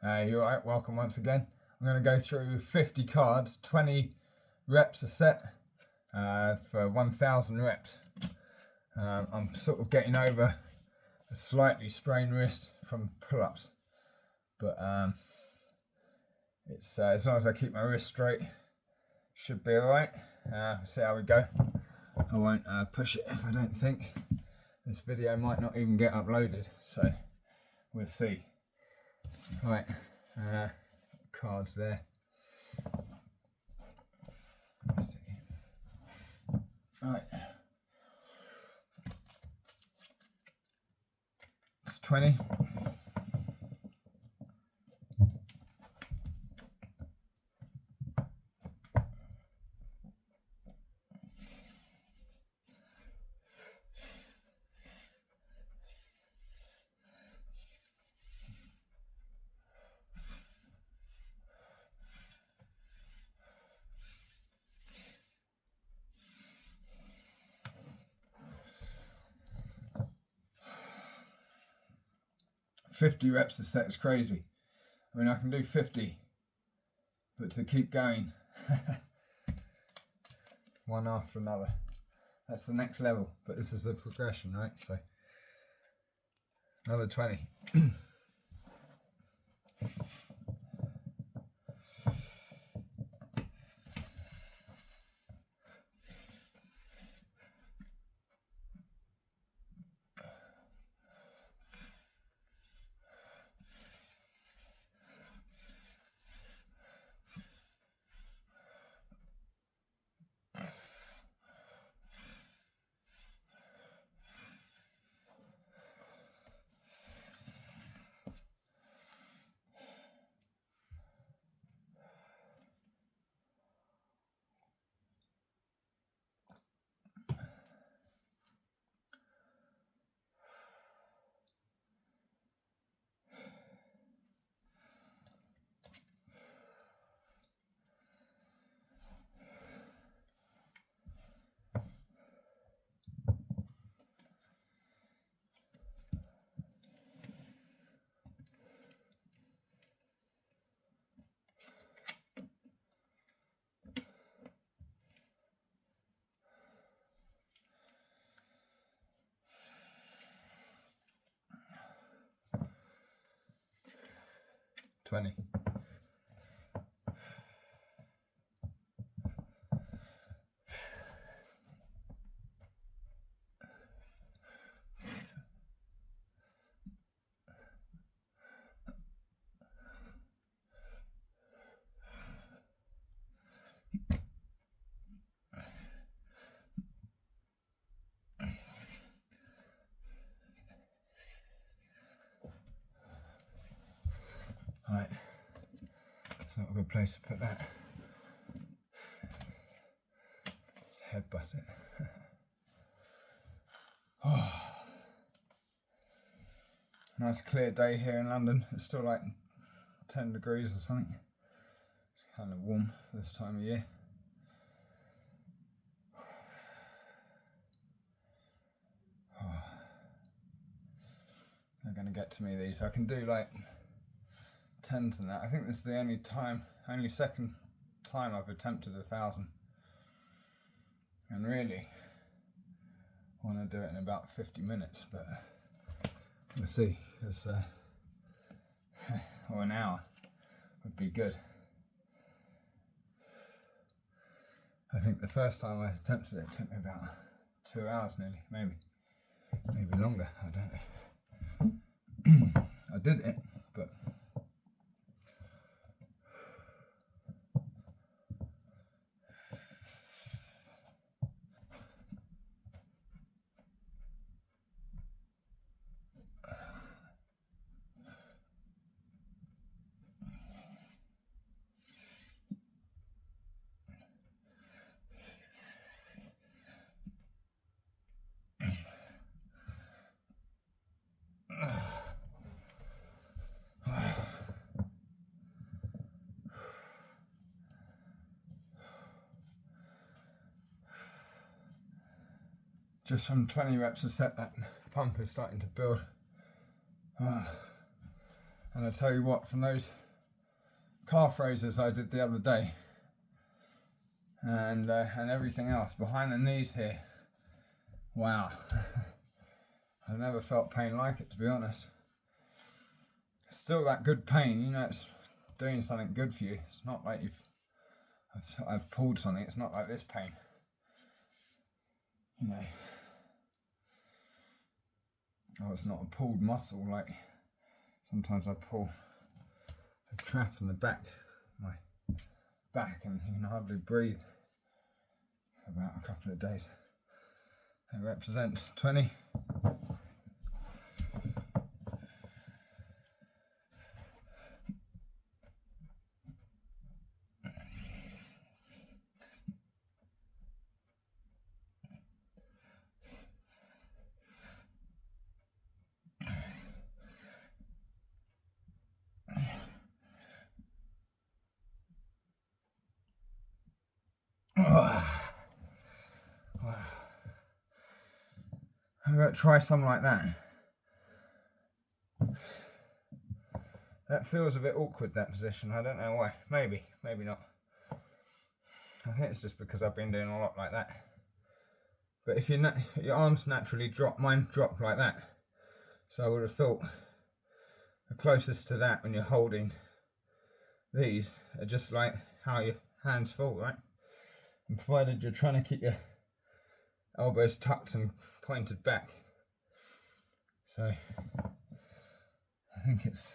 You're right, welcome once again. I'm going to go through 50 cards, 20 reps a set for 1,000 reps. I'm sort of getting over a slightly sprained wrist from pull-ups, but it's as long as I keep my wrist straight, should be alright. See how we go. I won't push it if I don't think. This video might not even get uploaded, so we'll see. Right, cards there. Let me see. Right, it's 20. "50 reps a set is crazy. I mean, I can do 50, but to keep going, one after another, that's the next level. But this is the progression, right? So, another 20. Right, it's not a good place to put that. Just headbutt it. Oh. Nice clear day here in London. It's still like 10 degrees or something. It's kind of warm for this time of year. Oh. They're going to get to me, these. I can do like 10s and that. I think this is the only second time I've attempted 1,000. And really, I want to do it in about 50 minutes, but we'll see, because or an hour would be good. I think the first time I attempted it took me about 2 hours nearly, maybe longer, I don't know. I did it, but just from 20 reps a set, that pump is starting to build. And I tell you what, from those calf raises I did the other day, and everything else behind the knees here, wow. I've never felt pain like it, to be honest. Still that good pain, you know, it's doing something good for you. It's not like I've pulled something. It's not like this pain, you know. Oh, it's not a pulled muscle like sometimes I pull a trap in the back, my back, and you can hardly breathe for about a couple of days. It represents 20. I'm going to try something like that. That feels a bit awkward, that position. I don't know why. Maybe not. I think it's just because I've been doing a lot like that. But if your arms naturally drop, mine drop like that. So I would have thought the closest to that when you're holding these are just like how your hands fall, right? And provided you're trying to keep your elbows tucked and pointed back. So I think it's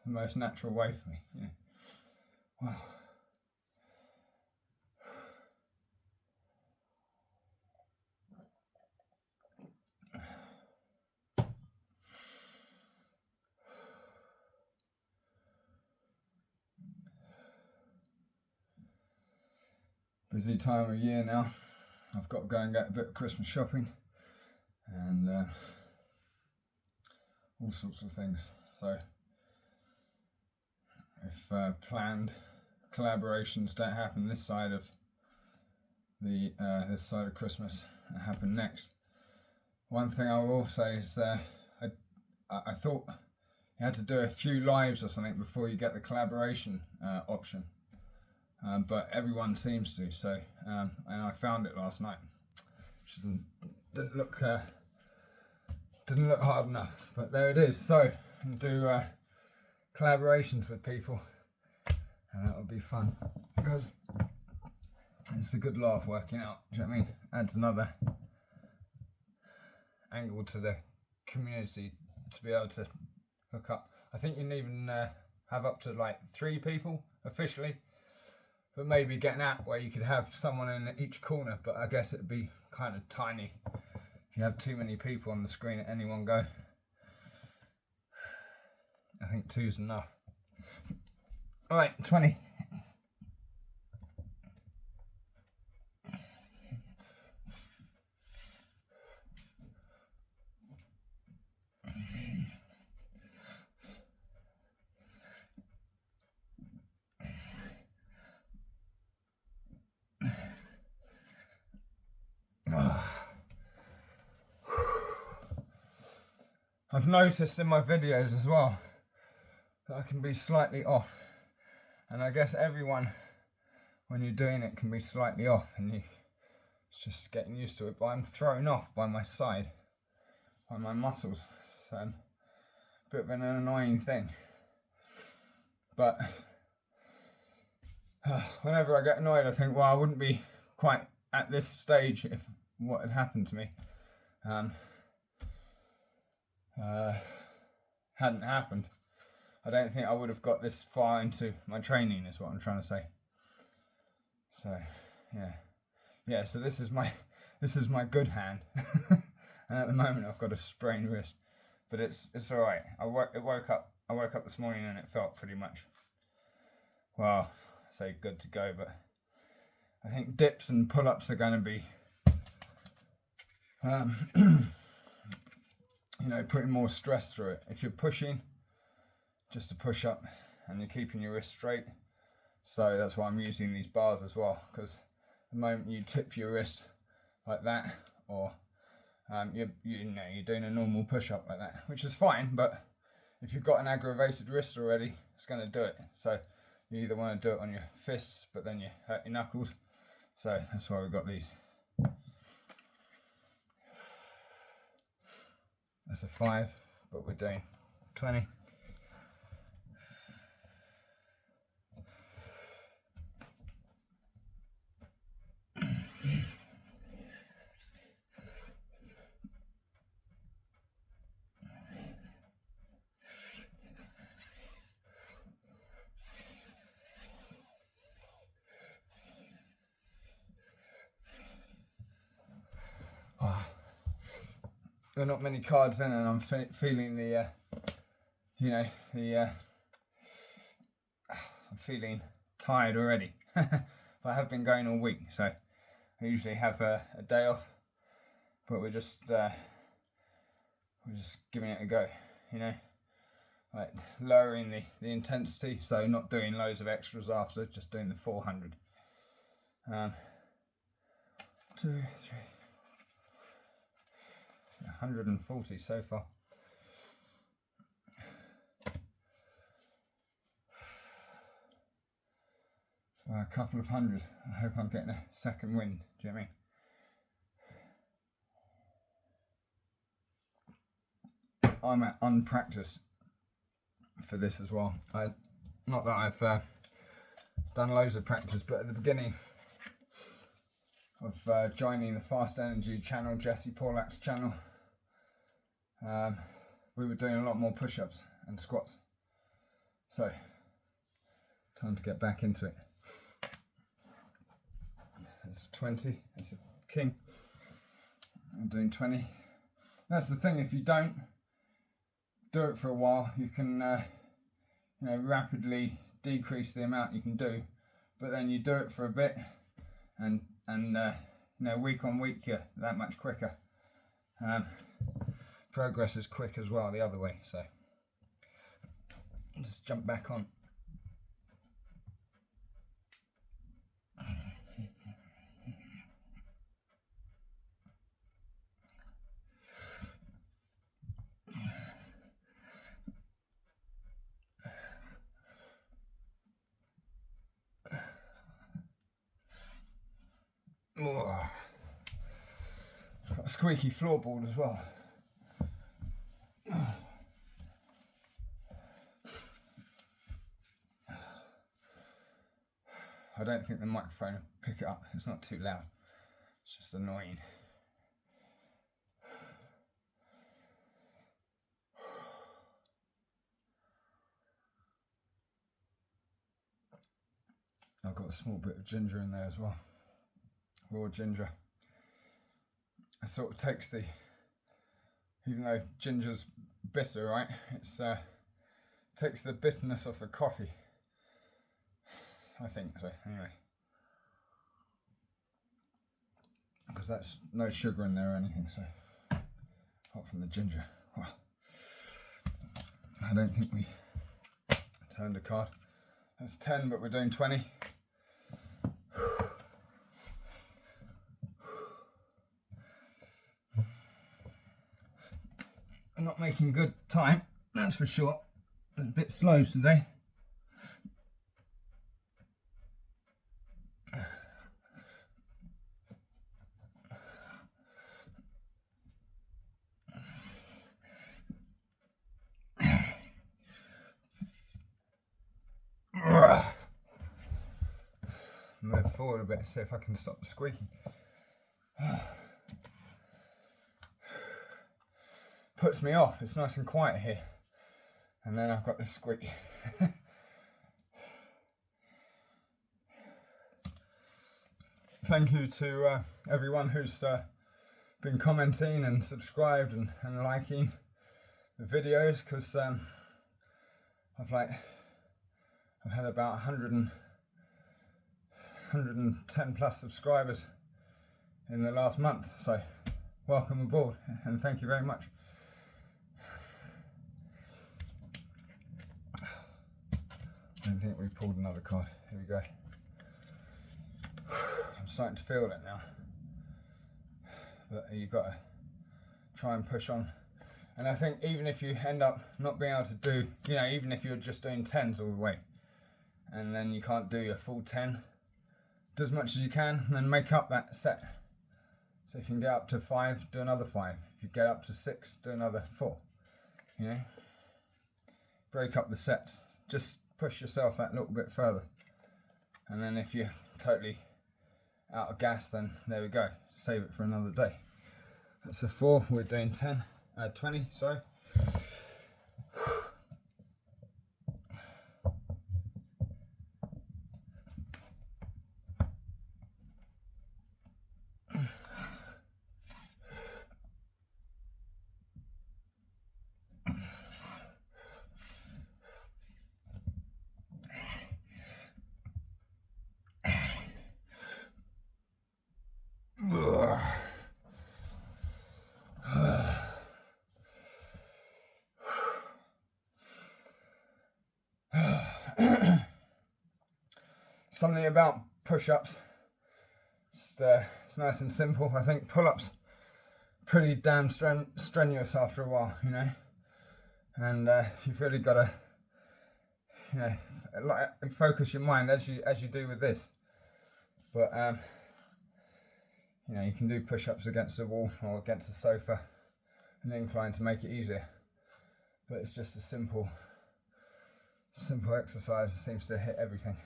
the most natural way for me. You know. Wow. Busy time of year now. I've got to go and get a bit of Christmas shopping and all sorts of things. So if planned collaborations don't happen this side of Christmas, it happen next. One thing I will say is I thought you had to do a few lives or something before you get the collaboration option. But everyone seems to, so and I found it last night. Which didn't look hard enough, but there it is. So you can do collaborations with people, and that would be fun because it's a good laugh working out. Do you know what I mean? Adds another angle to the community to be able to hook up. I think you can even have up to like 3 people officially. But maybe get an app where you could have someone in each corner, but I guess it'd be kind of tiny if you have too many people on the screen at any one go. I think 2's enough. Alright, 20. I've noticed in my videos as well that I can be slightly off, and I guess everyone, when you're doing it, can be slightly off, and it's just getting used to it. But I'm thrown off by my side, by my muscles, so a bit of an annoying thing. But whenever I get annoyed, I think, well, I wouldn't be quite at this stage if what had happened to me hadn't happened. I don't think I would have got this far into my training, is what I'm trying to say. So yeah, so this is my good hand. And at the moment I've got a sprained wrist, but it's all right. I woke up this morning and it felt pretty much, well, I say good to go, but I think dips and pull-ups are going to be you know, putting more stress through it. If you're pushing, just a push up, and you're keeping your wrist straight. So that's why I'm using these bars as well, because the moment you tip your wrist like that, or you're doing a normal push-up like that, which is fine, but if you've got an aggravated wrist already, it's going to do it. So you either want to do it on your fists, but then you hurt your knuckles. So that's why we've got these. That's a 5, but we're doing 20. There are not many cards in, and I'm feeling the, I'm feeling tired already. But I have been going all week, so I usually have a day off, but we're just giving it a go, like lowering the intensity, so not doing loads of extras after, just doing the 400. 2, 3. 140 so far. So a couple of hundred. I hope I'm getting a second wind. Do you know what I mean? I'm unpracticed for this as well. Not that I've done loads of practice, but at the beginning of joining the Fast Energy channel, Jesse Paulak's channel, we were doing a lot more push-ups and squats. So, time to get back into it. That's 20, that's a king. I'm doing 20. That's the thing, if you don't do it for a while, you can rapidly decrease the amount you can do, but then you do it for a bit, and week on week you're that much quicker. Progress is quick as well the other way, so just jump back on. Got a squeaky floorboard as well. I don't think the microphone will pick it up. It's not too loud. It's just annoying. I've got a small bit of ginger in there as well. Raw ginger. It sort of takes the, even though ginger's bitter, right? It's takes the bitterness off the coffee. I think so, anyway. Because that's no sugar in there or anything, so apart from the ginger. Well, I don't think we turned a card. That's 10, but we're doing 20. I'm not making good time, that's for sure. It's a bit slow today. Move forward a bit, see if I can stop the squeaking. Puts me off, it's nice and quiet here. And then I've got this squeak. Thank you to everyone who's been commenting and subscribed and liking the videos, because I've had about 110 plus subscribers in the last month, so welcome aboard and thank you very much. I don't think we pulled another card. Here we go. I'm starting to feel it now, but you've got to try and push on. And I think even if you end up not being able to do, you know, even if you're just doing 10s all the way, and then you can't do your full 10, do as much as you can, and then make up that set. So if you can get up to 5, do another 5. If you get up to 6, do another 4. You know, break up the sets. Just push yourself that little bit further. And then if you're totally out of gas, then there we go. Save it for another day. That's a 4. We're doing 20. Sorry. Something about push-ups, it's nice and simple. I think pull-ups pretty damn strenuous after a while, you know, and you've really got to, you know, like, focus your mind as you do with this. But you know, you can do push-ups against the wall or against the sofa, an incline to make it easier. But it's just a simple exercise that seems to hit everything.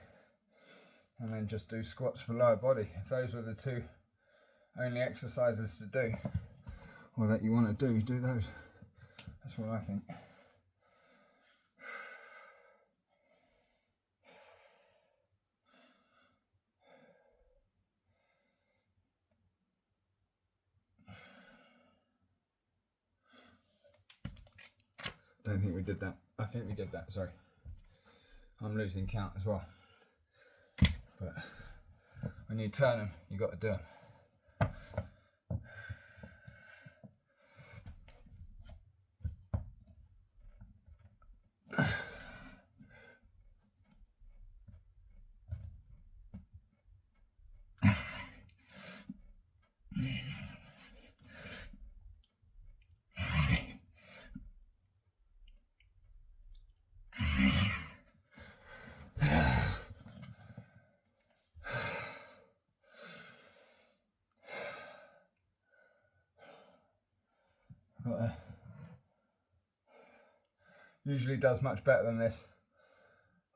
And then just do squats for lower body. If those were the two only exercises to do, or that you want to do those. That's what I think. Don't think we did that. I think we did that, sorry. I'm losing count as well. But when you turn them, you got to do them. Usually does much better than this,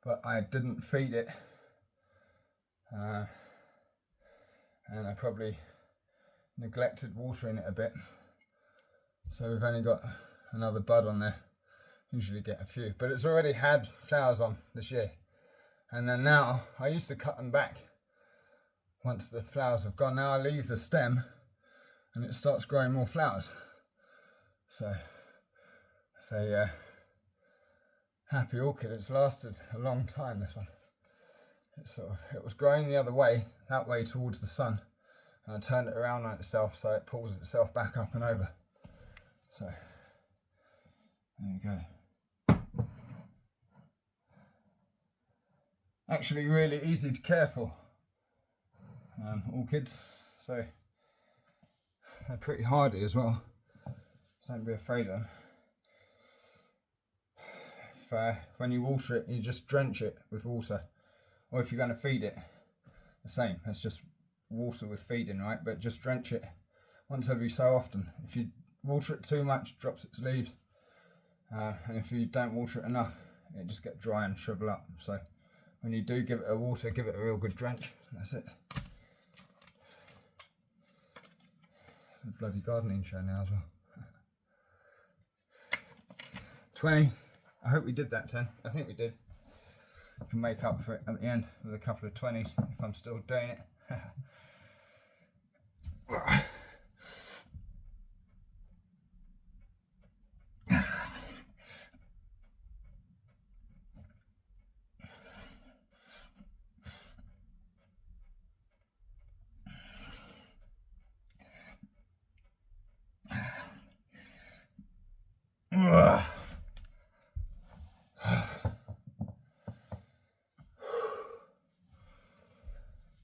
but I didn't feed it, and I probably neglected watering it a bit, so we've only got another bud on there. Usually get a few, but it's already had flowers on this year, and then now I used to cut them back once the flowers have gone. Now I leave the stem and it starts growing more flowers. So yeah, happy orchid. It's lasted a long time, this one. It was growing the other way, that way towards the sun, and I turned it around on itself so it pulls itself back up and over. So there you go. Actually really easy to care for, orchids, so they're pretty hardy as well, so don't be afraid of them. When you water it, you just drench it with water, or if you're going to feed it, the same. It's just water with feeding, right? But just drench it once every so often. If you water it too much, it drops its leaves, and if you don't water it enough, it just gets dry and shrivel up. So when you do give it a water, give it a real good drench. That's it. It's a bloody gardening show now as well. 20. I hope we did that 10. I think we did. I can make up for it at the end with a couple of 20s if I'm still doing it.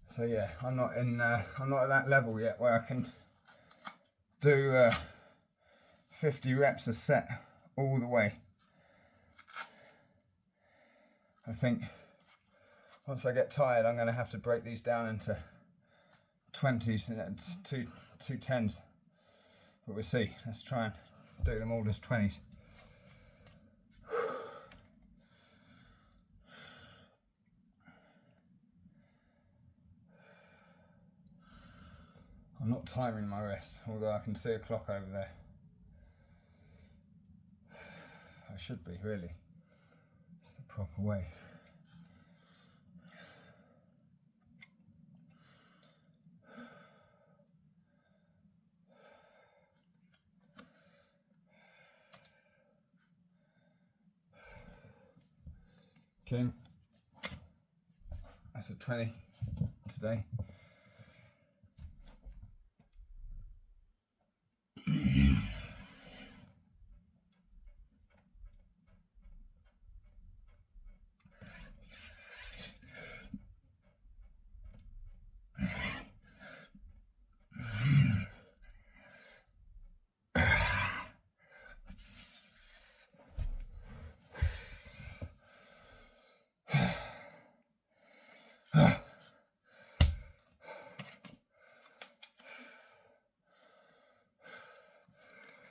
So yeah, I'm not at that level yet where I can do 50 reps a set all the way. I think once I get tired, I'm going to have to break these down into 20s and two 10s. But we'll see. Let's try and do them all as 20s. I'm not timing my rest, although I can see a clock over there. I should be, really. It's the proper way. King. That's a 20 today.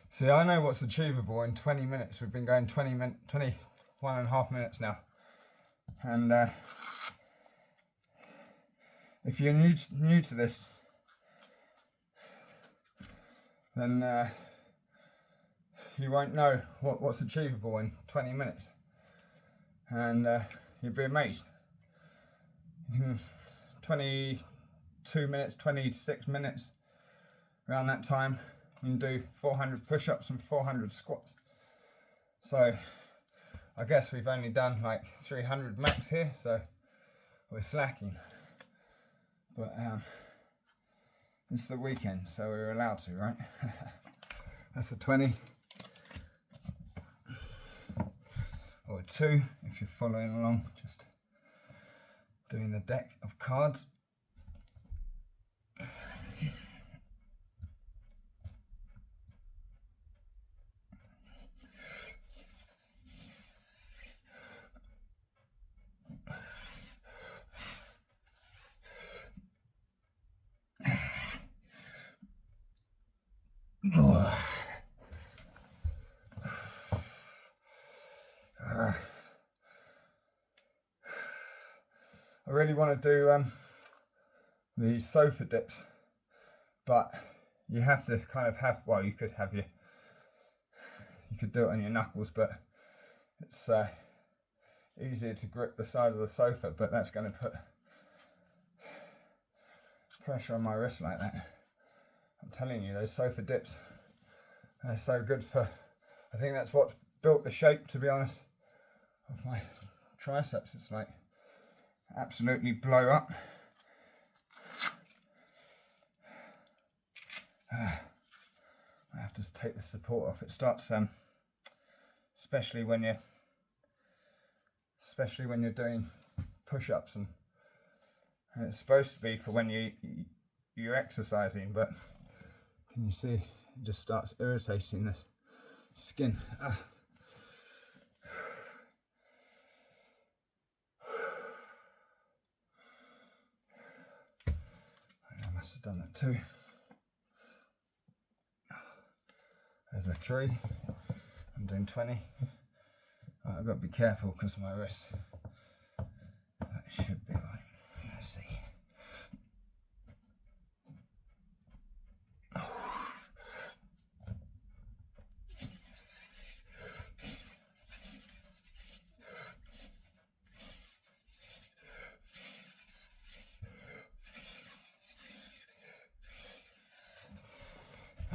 See, I know what's achievable in 20 minutes. We've been going 21 and a half minutes now. And if you're new to this, then you won't know what's achievable in 20 minutes. And you'll be amazed. 22 minutes, 26 minutes, around that time, you can do 400 push-ups and 400 squats. So I guess we've only done like 300 max here, so we're slacking. But it's the weekend, so we're allowed to, right? That's a 20. Or a 2 if you're following along, just doing the deck of cards. I really want to do the sofa dips, but you have to kind of have, well, you could do it on your knuckles, but it's easier to grip the side of the sofa, but that's going to put pressure on my wrist like that. I'm telling you, those sofa dips are so good for, I think that's what built the shape, to be honest, of my triceps. It's like absolutely blow up. I have to take the support off. It starts, especially when you're doing push-ups, and it's supposed to be for when you're exercising, but can you see it just starts irritating the skin. I must have done that too. There's a 3. I'm doing 20. I've got to be careful because of my wrist. That should be right. Let's see.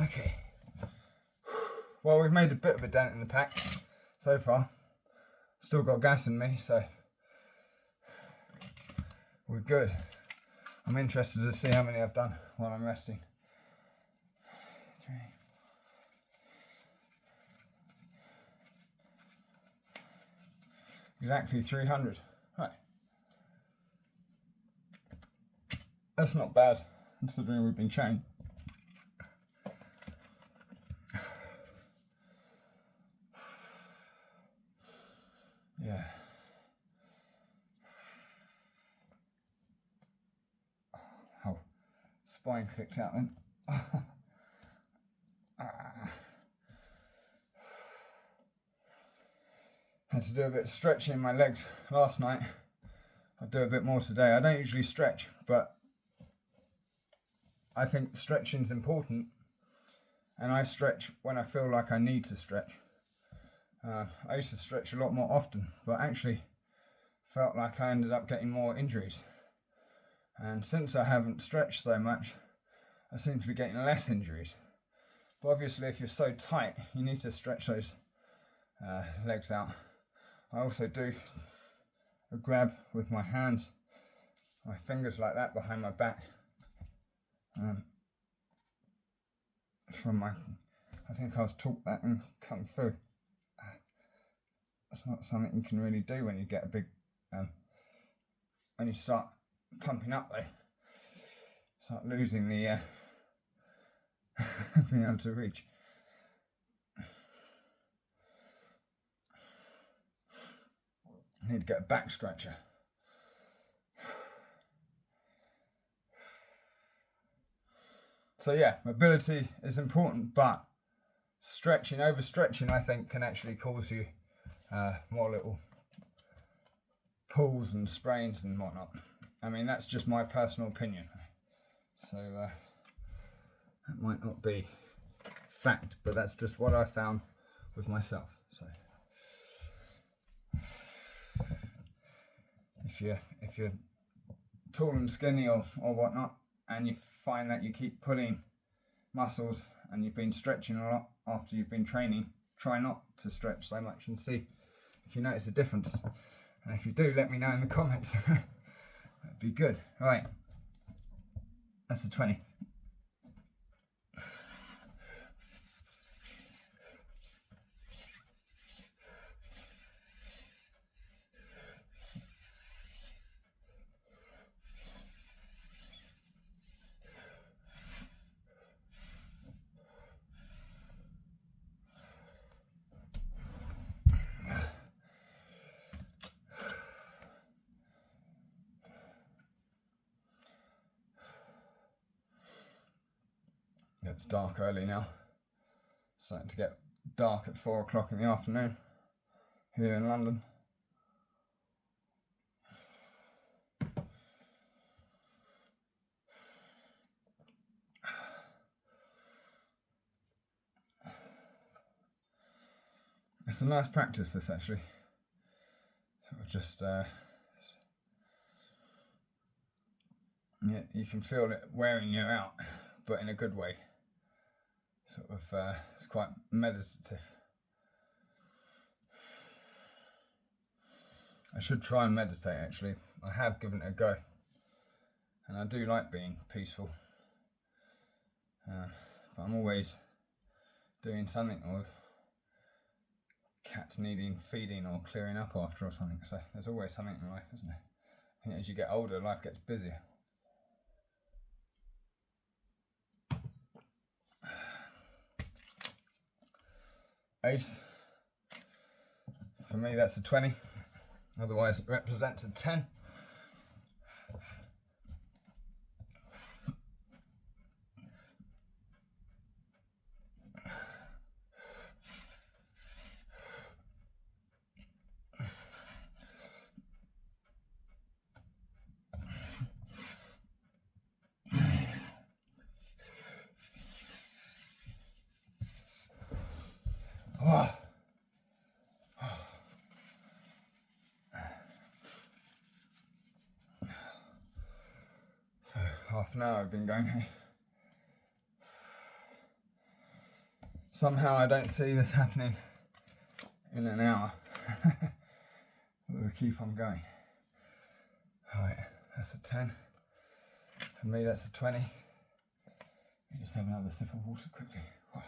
Okay. Well, we've made a bit of a dent in the pack so far. Still got gas in me, so we're good. I'm interested to see how many I've done while I'm resting. 3. Exactly 300. Right. That's not bad, considering we've been chatting. spine clicked out then. Had to do a bit of stretching in my legs last night. I'll do a bit more today. I don't usually stretch, but I think stretching's important, and I stretch when I feel like I need to stretch. I used to stretch a lot more often, but actually felt like I ended up getting more injuries. And since I haven't stretched so much, I seem to be getting less injuries. But obviously, if you're so tight, you need to stretch those legs out. I also do a grab with my hands, my fingers like that behind my back. I think I was taught that in Kung Fu. It's not something you can really do when you get a big, when you start pumping up though. Start losing the, being able to reach. I need to get a back scratcher. So yeah, mobility is important, but overstretching, I think, can actually cause you more little pulls and sprains and whatnot. I mean, that's just my personal opinion. So that might not be fact, but that's just what I found with myself. So if you're tall and skinny or whatnot, and you find that you keep pulling muscles and you've been stretching a lot after you've been training, try not to stretch so much and see if you notice a difference. And if you do, let me know in the comments. That'd be good. Right, that's a 20. It's dark early now. Starting to get dark at 4 o'clock in the afternoon here in London. It's a nice practice, this actually. Sort of just yeah, you can feel it wearing you out, but in a good way. Sort of, it's quite meditative. I should try and meditate actually. I have given it a go, and I do like being peaceful. But I'm always doing something, or cats needing feeding or clearing up after or something. So there's always something in life, isn't there? I think as you get older, life gets busier. Ace. For me, that's a 20. Otherwise, it represents a 10. Oh. So half an hour I've been going here. Somehow I don't see this happening in an hour. We'll keep on going. Alright, that's a 10. For me that's a 20. Just have another sip of water quickly. Wow.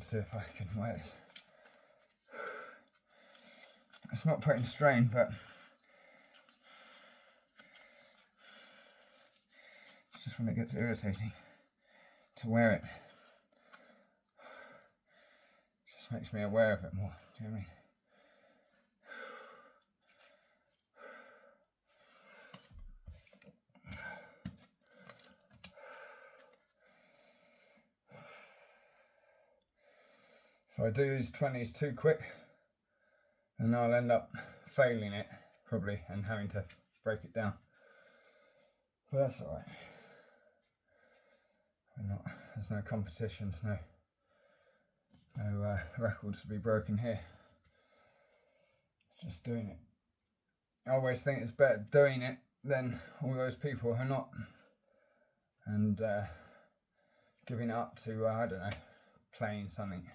Let's see if I can wear this. It's not putting strain, but it's just when it gets irritating to wear it. It just makes me aware of it more. Do you know what I mean? If I do these 20s too quick, then I'll end up failing it probably and having to break it down. But that's alright. There's no competitions, no records to be broken here. Just doing it. I always think it's better doing it than all those people who are not, and giving it up to, I don't know, playing something.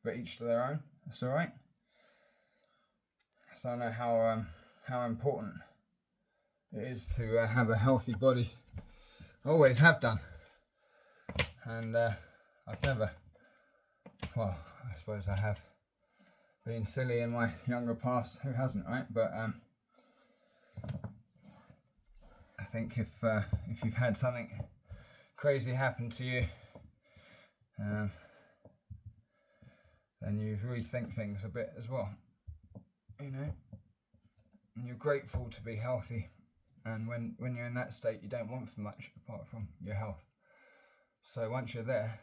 But each to their own, that's alright. So I know how important it is to have a healthy body. I always have done. And I've never, well, I suppose I have been silly in my younger past. Who hasn't, right? But I think if you've had something crazy happen to you, then you rethink things a bit as well, you know, and you're grateful to be healthy, and when you're in that state you don't want for much apart from your health. So once you're there,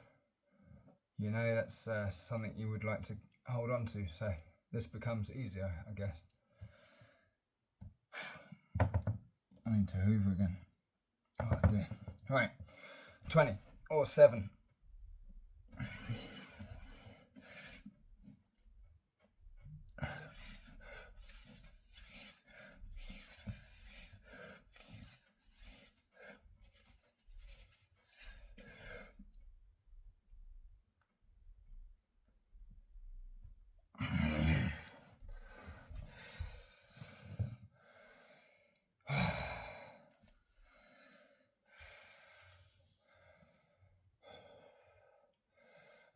you know that's something you would like to hold on to, so this becomes easier, I guess. I need to hoover again. Oh dear. Right, 20 or 7.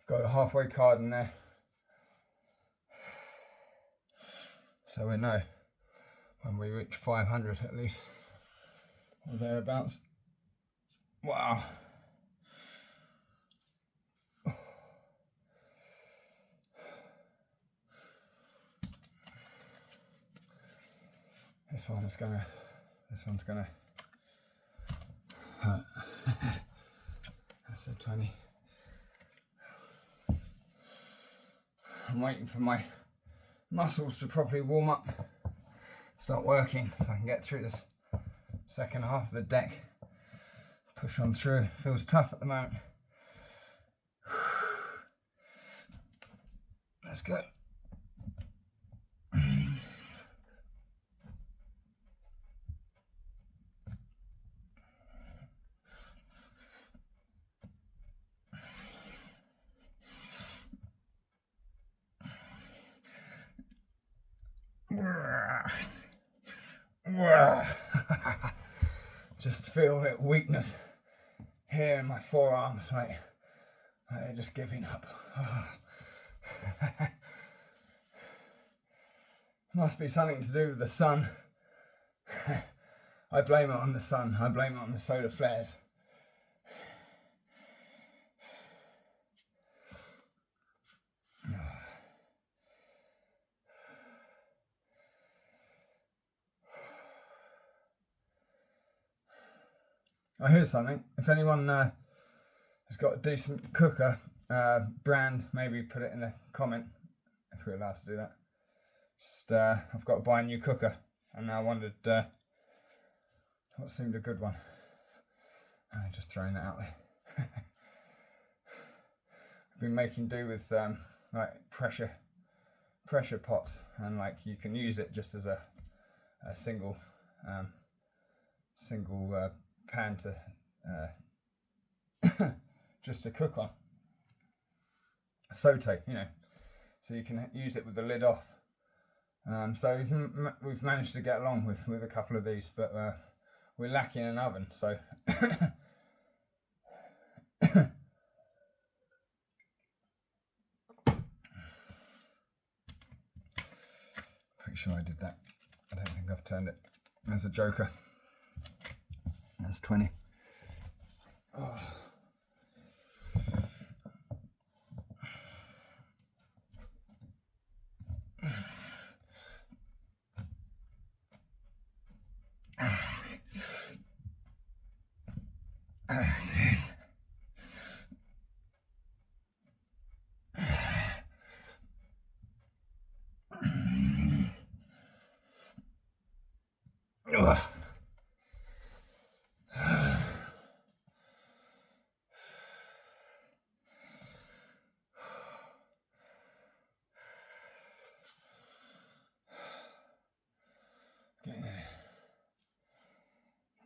Got a halfway card in there, so we know when we reach 500 at least, or thereabouts. Wow. This one's gonna hurt. That's a 20. I'm waiting for my muscles to properly warm up, start working, so I can get through this second half of the deck. Push on through. Feels tough at the moment. Let's go. Just feel that weakness here in my forearms, like they're just giving up. Must be something to do with the sun. I blame it on the sun. I blame it on the solar flares. Oh, here's something. If anyone has got a decent cooker brand, maybe put it in the comment if we're allowed to do that. Just I've got to buy a new cooker, and I wondered what seemed a good one. Just throwing that out there. I've been making do with like pressure pots, and like you can use it just as a single pan to just to cook on, saute, you know, so you can use it with the lid off. So we've managed to get along with a couple of these, but we're lacking an oven, so pretty sure I did that. I don't think I've turned it. There's a joker. That's 20. Oh.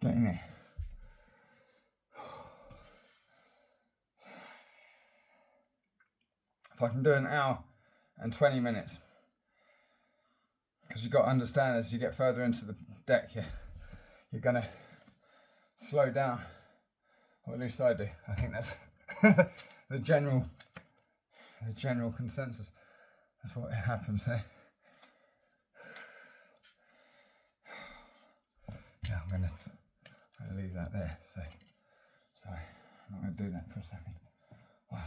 Getting there. If I can do an hour and 20 minutes, because you've got to understand as you get further into the deck, you're going to slow down, or at least I do. I think that's the general consensus. That's what happens, eh? Yeah, I'm going to leave that there. So I'm not going to do that for a second. Wow.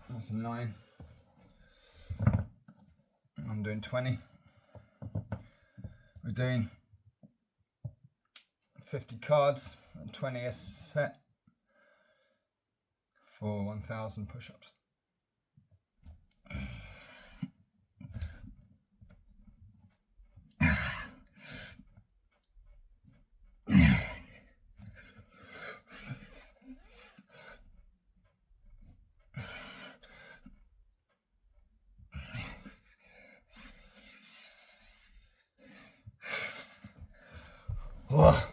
That's a 9. I'm doing 20. We're doing 50 cards and 20 a set for 1,000 push-ups. Oh.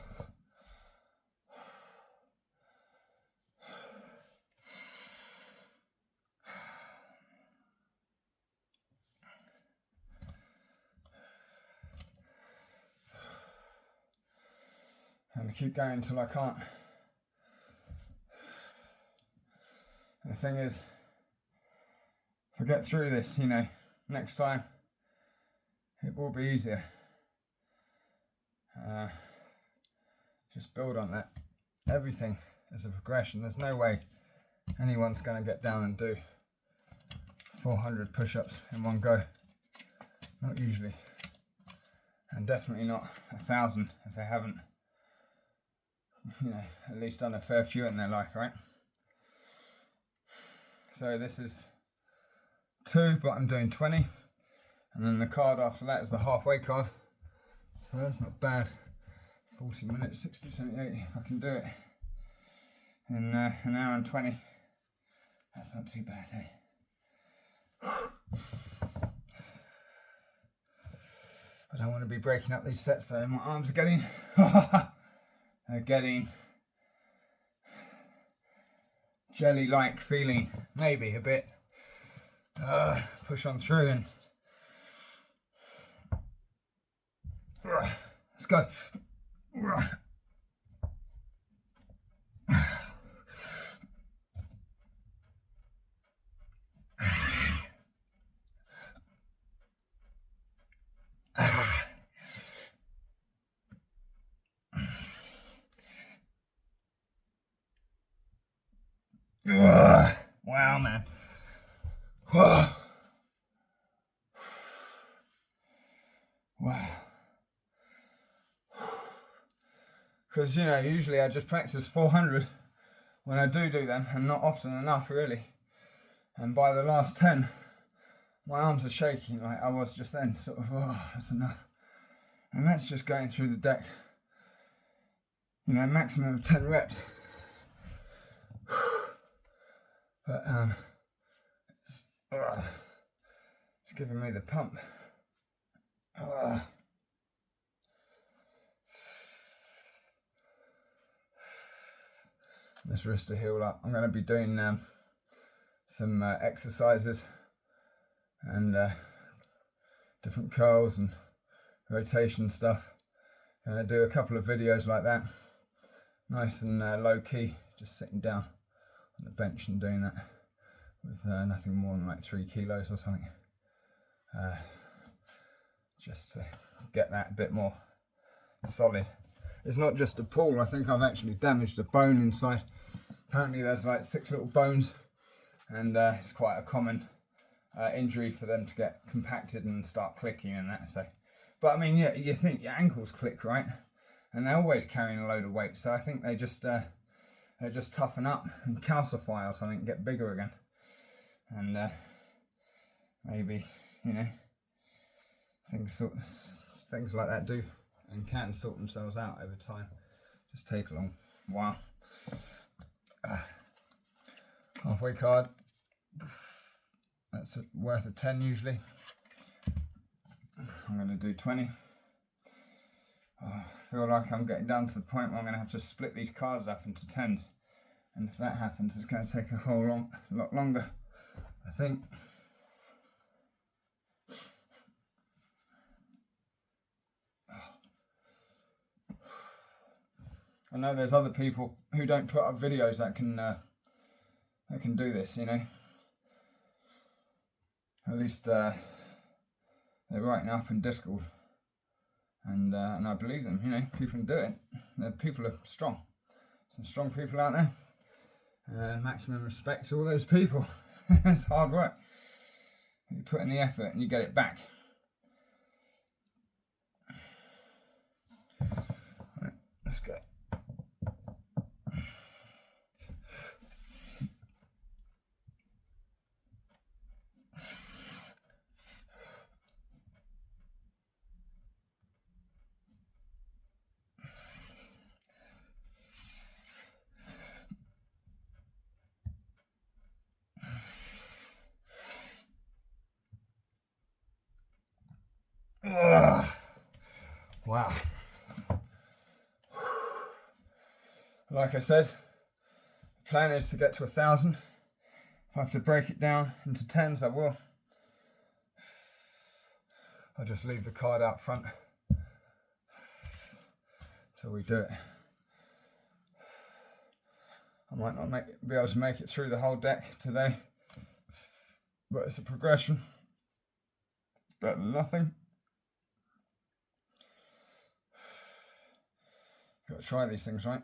I'm going to keep going until I can't. And the thing is, if I get through this, next time, it will be easier. Just build on that. Everything is a progression. There's no way anyone's going to get down and do 400 push-ups in one go. Not usually. And definitely not 1,000 if they haven't, at least done a fair few in their life, right? So this is 2, but I'm doing 20. And then the card after that is the halfway card. So that's not bad. 40 minutes, 60, 70, 80. If I can do it in an hour and 20, that's not too bad, eh? I don't want to be breaking up these sets though. My arms are getting, they're getting jelly-like feeling, maybe a bit. Push on through and let's go. Wow, man. Wow. Because, usually I just practice 400 when I do them, and not often enough, really. And by the last 10, my arms are shaking like I was just then, sort of, that's enough. And that's just going through the deck, maximum of 10 reps. But it's giving me the pump. this wrist to heal up. I'm going to be doing some exercises and different curls and rotation stuff. I'm going to do a couple of videos like that, nice and low key, just sitting down on the bench and doing that with nothing more than like 3 kilos or something, just to get that a bit more solid. It's not just a pull, I think I've actually damaged a bone inside. Apparently there's like 6 little bones, and it's quite a common injury for them to get compacted and start clicking and that. So, but I mean, yeah, you think your ankles click, right? And they're always carrying a load of weight, so I think they just toughen up and calcify or something, get bigger again, and maybe, you know, things like that do and can sort themselves out over time. Just take a long while. Halfway card, that's worth a 10 usually. I'm going to do 20. I feel like I'm getting down to the point where I'm going to have to split these cards up into 10s, and if that happens it's going to take a whole lot longer, I think. I know there's other people who don't put up videos that can do this, you know. At least they're writing up in Discord, and I believe them. You know, people can do it. People are strong. Some strong people out there. Maximum respect to all those people. It's hard work. You put in the effort and you get it back. Right, let's go. Ugh. Wow. Like I said, the plan is to get to 1,000. If I have to break it down into 10s, I will. I'll just leave the card out front till we do it. I might not be able to make it through the whole deck today, but it's a progression. Better than nothing. Got to try these things, right?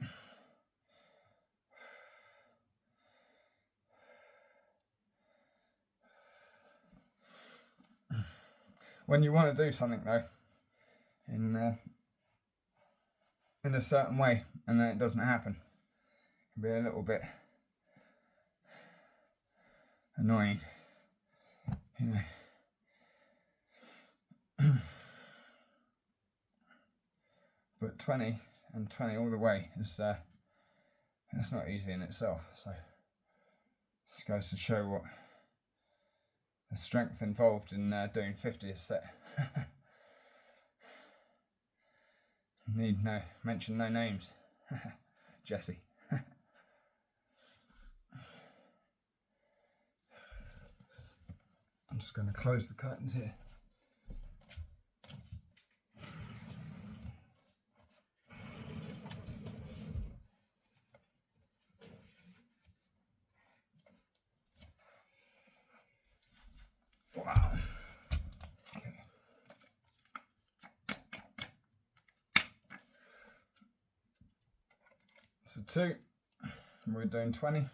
When you want to do something though, in a certain way, and then it doesn't happen, it can be a little bit annoying, you know. But 20 and 20 all the way is that's not easy in itself. So this goes to show what the strength involved in doing 50 a set. Need mention no names. Jesse. I'm just going to close the curtains here. Wow. Okay. So 2, we're doing 20.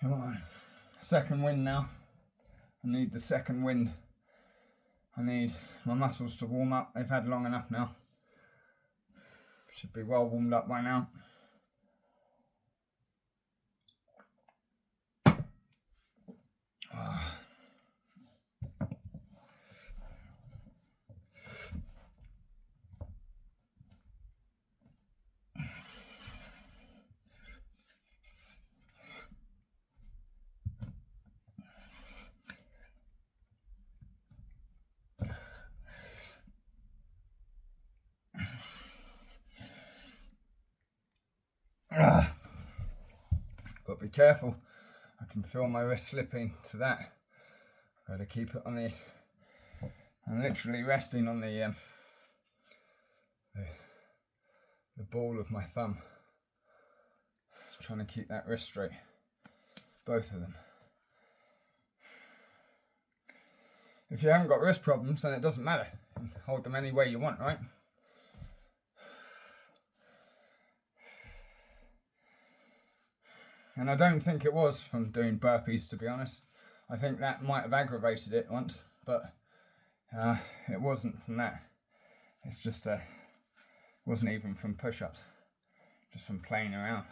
Come on. Second wind now. I need the second wind. I need my muscles to warm up. They've had long enough now. Should be well warmed up by now. be careful. I can feel my wrist slipping to that. I've got to keep it on the, I'm literally resting on the ball of my thumb, trying to keep that wrist straight, both of them. If you haven't got wrist problems, then it doesn't matter. You can hold them any way you want, right? And I don't think it was from doing burpees, to be honest. I think that might have aggravated it once, but it wasn't from that. It's just wasn't even from push-ups, just from playing around.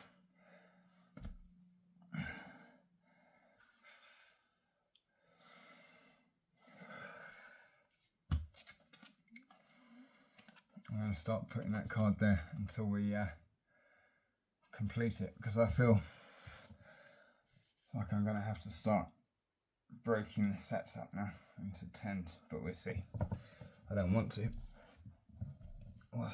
I'm going to start putting that card there until we complete it, because I feel like I'm going to have to start breaking the sets up now into 10s, but we'll see. I don't want to. Well,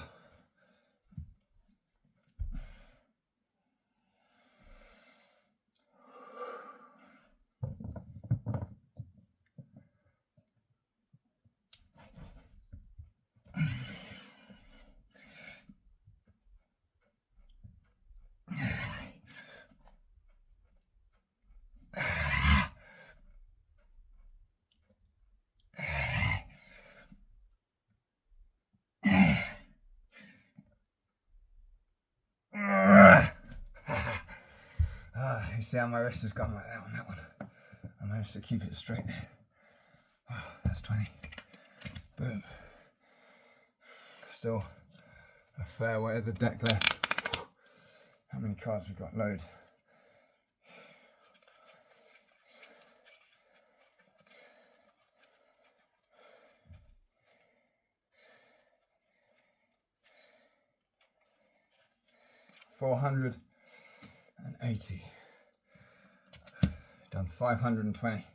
you see how my wrist has gone like that on that one? I managed to keep it straight there. Oh, that's 20. Boom. Still a fair way of the deck left. How many cards we've got? Loads. $480. Done 520.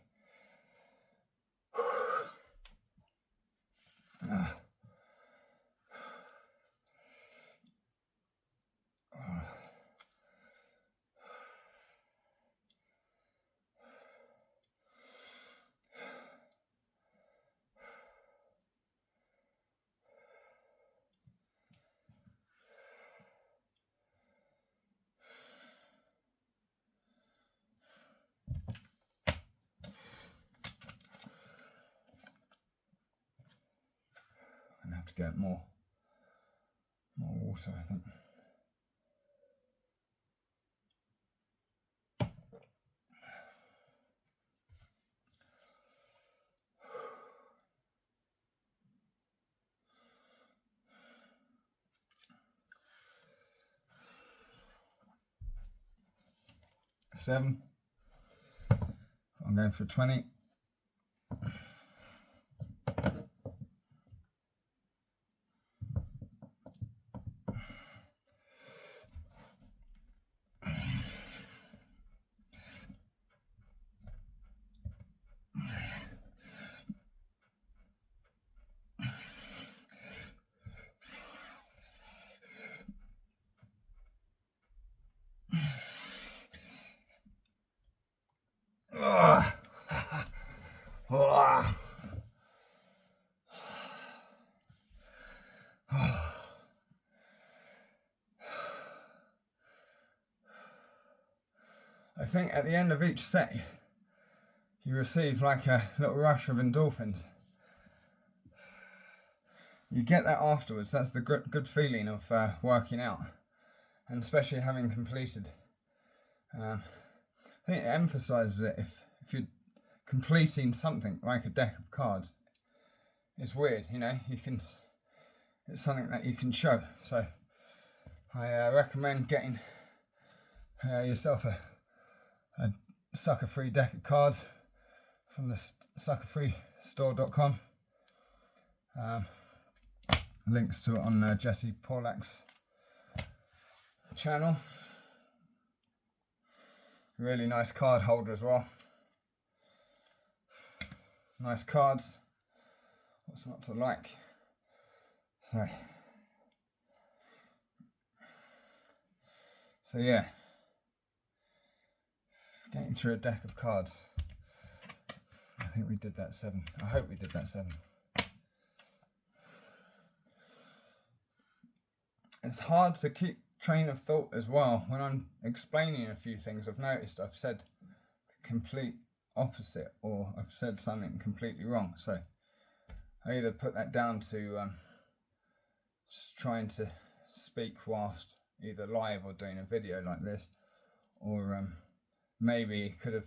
I'm gonna have to get more water, I think. Seven. I'm going for 20. I think at the end of each set, you receive like a little rush of endorphins. You get that afterwards. That's the good feeling of working out, and especially having completed. I think it emphasises it if you're completing something like a deck of cards. It's weird, you know. It's something that you can show. So I recommend getting yourself a sucker-free deck of cards from the suckerfreestore.com. Links to it on Jesse Paulak's channel. Really nice card holder as well. Nice cards. What's not to like? So yeah. getting through a deck of cards. I think we did that 7. I hope we did that 7. It's hard to keep train of thought as well. When I'm explaining a few things, I've noticed I've said the complete opposite, or I've said something completely wrong. So I either put that down to just trying to speak whilst either live or doing a video like this, or maybe it could have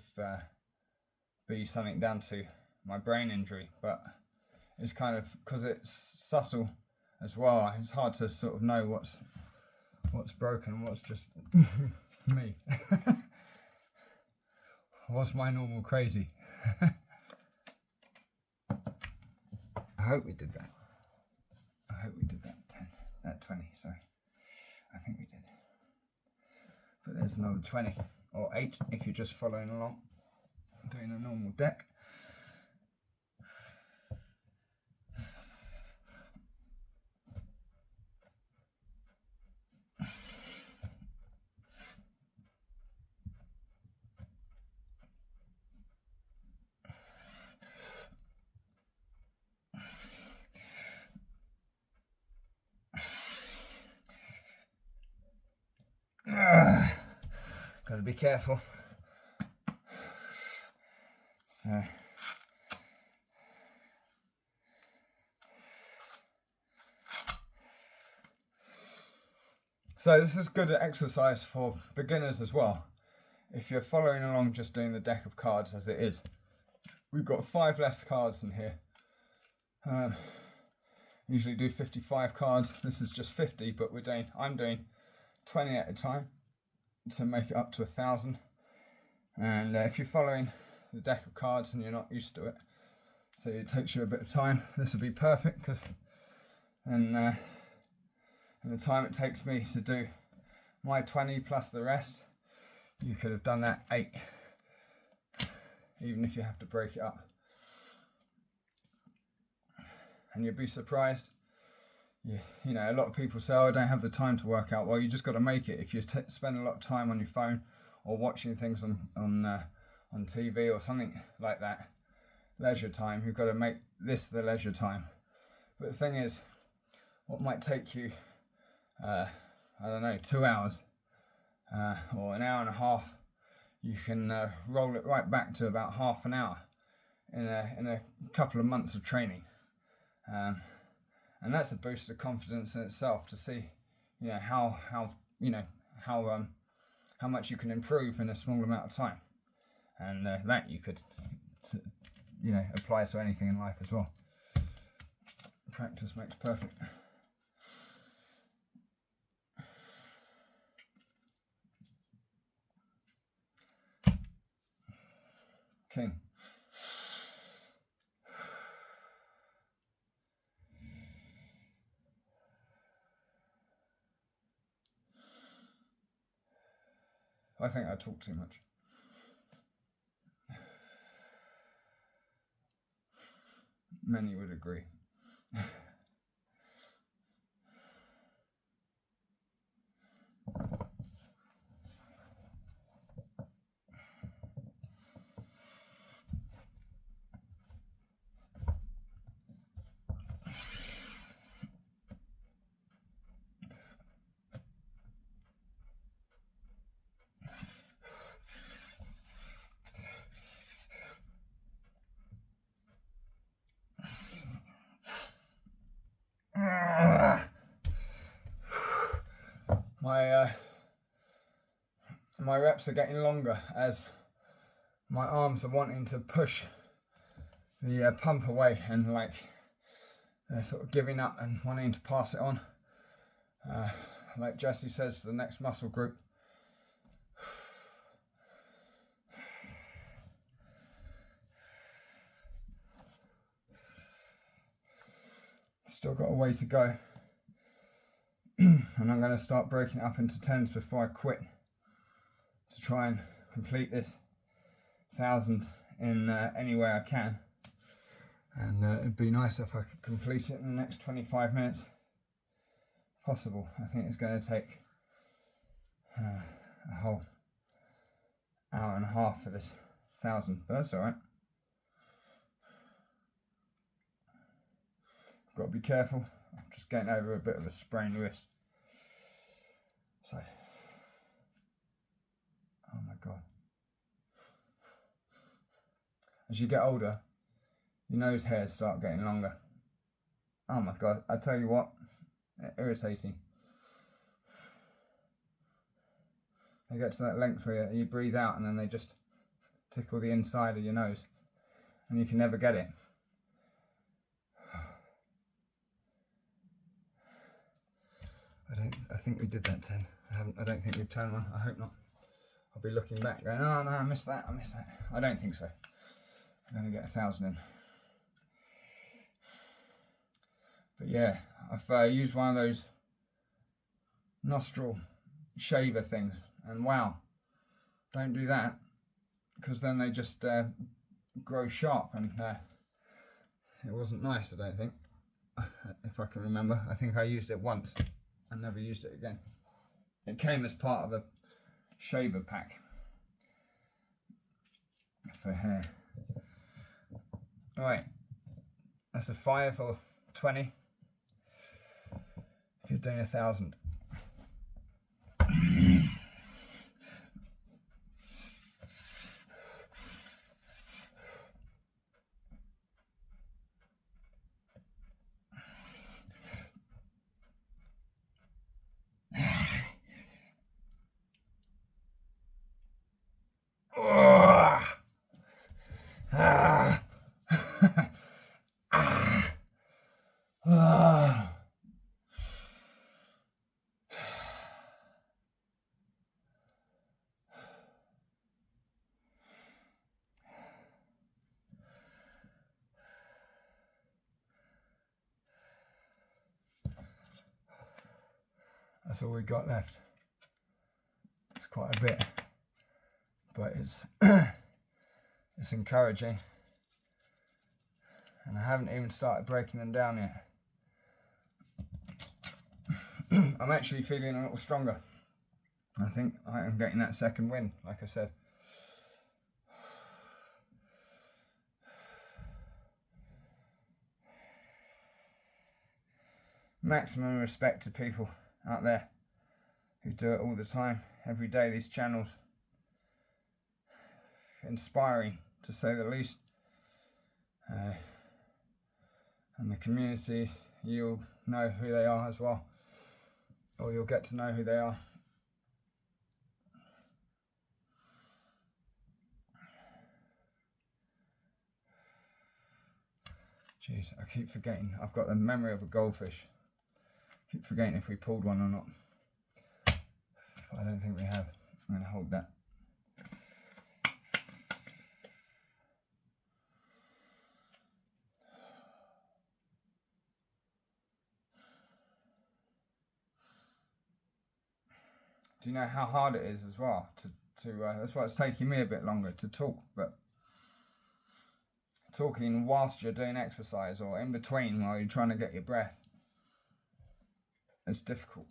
be something down to my brain injury, but it's kind of, because it's subtle as well, it's hard to sort of know what's broken and what's just me. What's my normal crazy? I hope we did that. I hope we did that 20, sorry. I think we did. But there's another 20, or 8 if you're just following along, doing a normal deck. Gotta be careful. So this is good exercise for beginners as well. If you're following along just doing the deck of cards as it is, we've got 5 less cards in here. Usually do 55 cards. This is just 50, but I'm doing 20 at a time to make it up to 1,000. And if you're following the deck of cards and you're not used to it, so it takes you a bit of time, this would be perfect, because and the time it takes me to do my 20 plus the rest, you could have done that 8, even if you have to break it up. And you'd be surprised. You know, a lot of people say, oh, I don't have the time to work out. Well, you just got to make it. If you spend a lot of time on your phone or watching things on TV or something like that, leisure time, you've got to make this the leisure time. But the thing is, what might take you, I don't know, 2 hours or an hour and a half, you can roll it right back to about half an hour in a couple of months of training. And that's a boost of confidence in itself, to see, you know, how much you can improve in a small amount of time, and that you could, you know, apply to anything in life as well. Practice makes perfect. King. I think I talk too much. Many would agree. My reps are getting longer as my arms are wanting to push the pump away, and like they're sort of giving up and wanting to pass it on. Like Jesse says, the next muscle group. Still got a way to go. And I'm going to start breaking it up into 10s before I quit, to try and complete this 1,000 in any way I can. And it'd be nice if I could complete it in the next 25 minutes. Possible. I think it's going to take a whole hour and a half for this 1,000, but that's all right. Got to be careful. I'm just getting over a bit of a sprained wrist. So, oh my God. As you get older, your nose hairs start getting longer. Oh my God, I tell you what, irritating. They get to that length where you breathe out and then they just tickle the inside of your nose and you can never get it. I think we did that 10. I don't think we've turned one. I hope not. I'll be looking back going, oh no, I missed that. I don't think so. I'm going to get 1,000 in. But yeah, I've used one of those nostril shaver things, and wow, don't do that, because then they just grow sharp, and it wasn't nice, I don't think. If I can remember, I think I used it once and never used it again. It came as part of a shaver pack for hair. Right, that's a 5 or 20 if you're doing 1,000. That's all we got left. It's quite a bit, but it's it's encouraging, and I haven't even started breaking them down yet. I'm actually feeling a little stronger. I think I am getting that second win, like I said. Maximum respect to people out there who do it all the time, every day, these channels. Inspiring, to say the least. And the community, you'll know who they are as well, or you'll get to know who they are. Jeez, I keep forgetting. I've got the memory of a goldfish. Keep forgetting if we pulled one or not. I don't think we have. I'm going to hold that. Do you know how hard it is as well to that's why it's taking me a bit longer to talk, but talking whilst you're doing exercise or in between while you're trying to get your breath, it's difficult.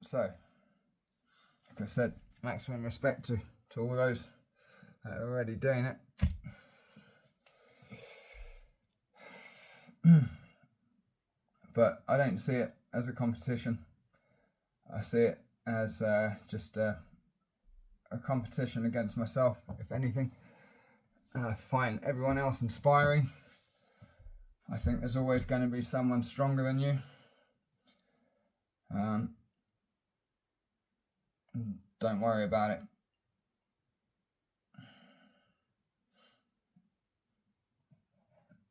So, like I said, maximum respect to all those that are already doing it. But I don't see it as a competition. I see it as just a competition against myself, if anything. I find everyone else inspiring. I think there's always going to be someone stronger than you. Don't worry about it.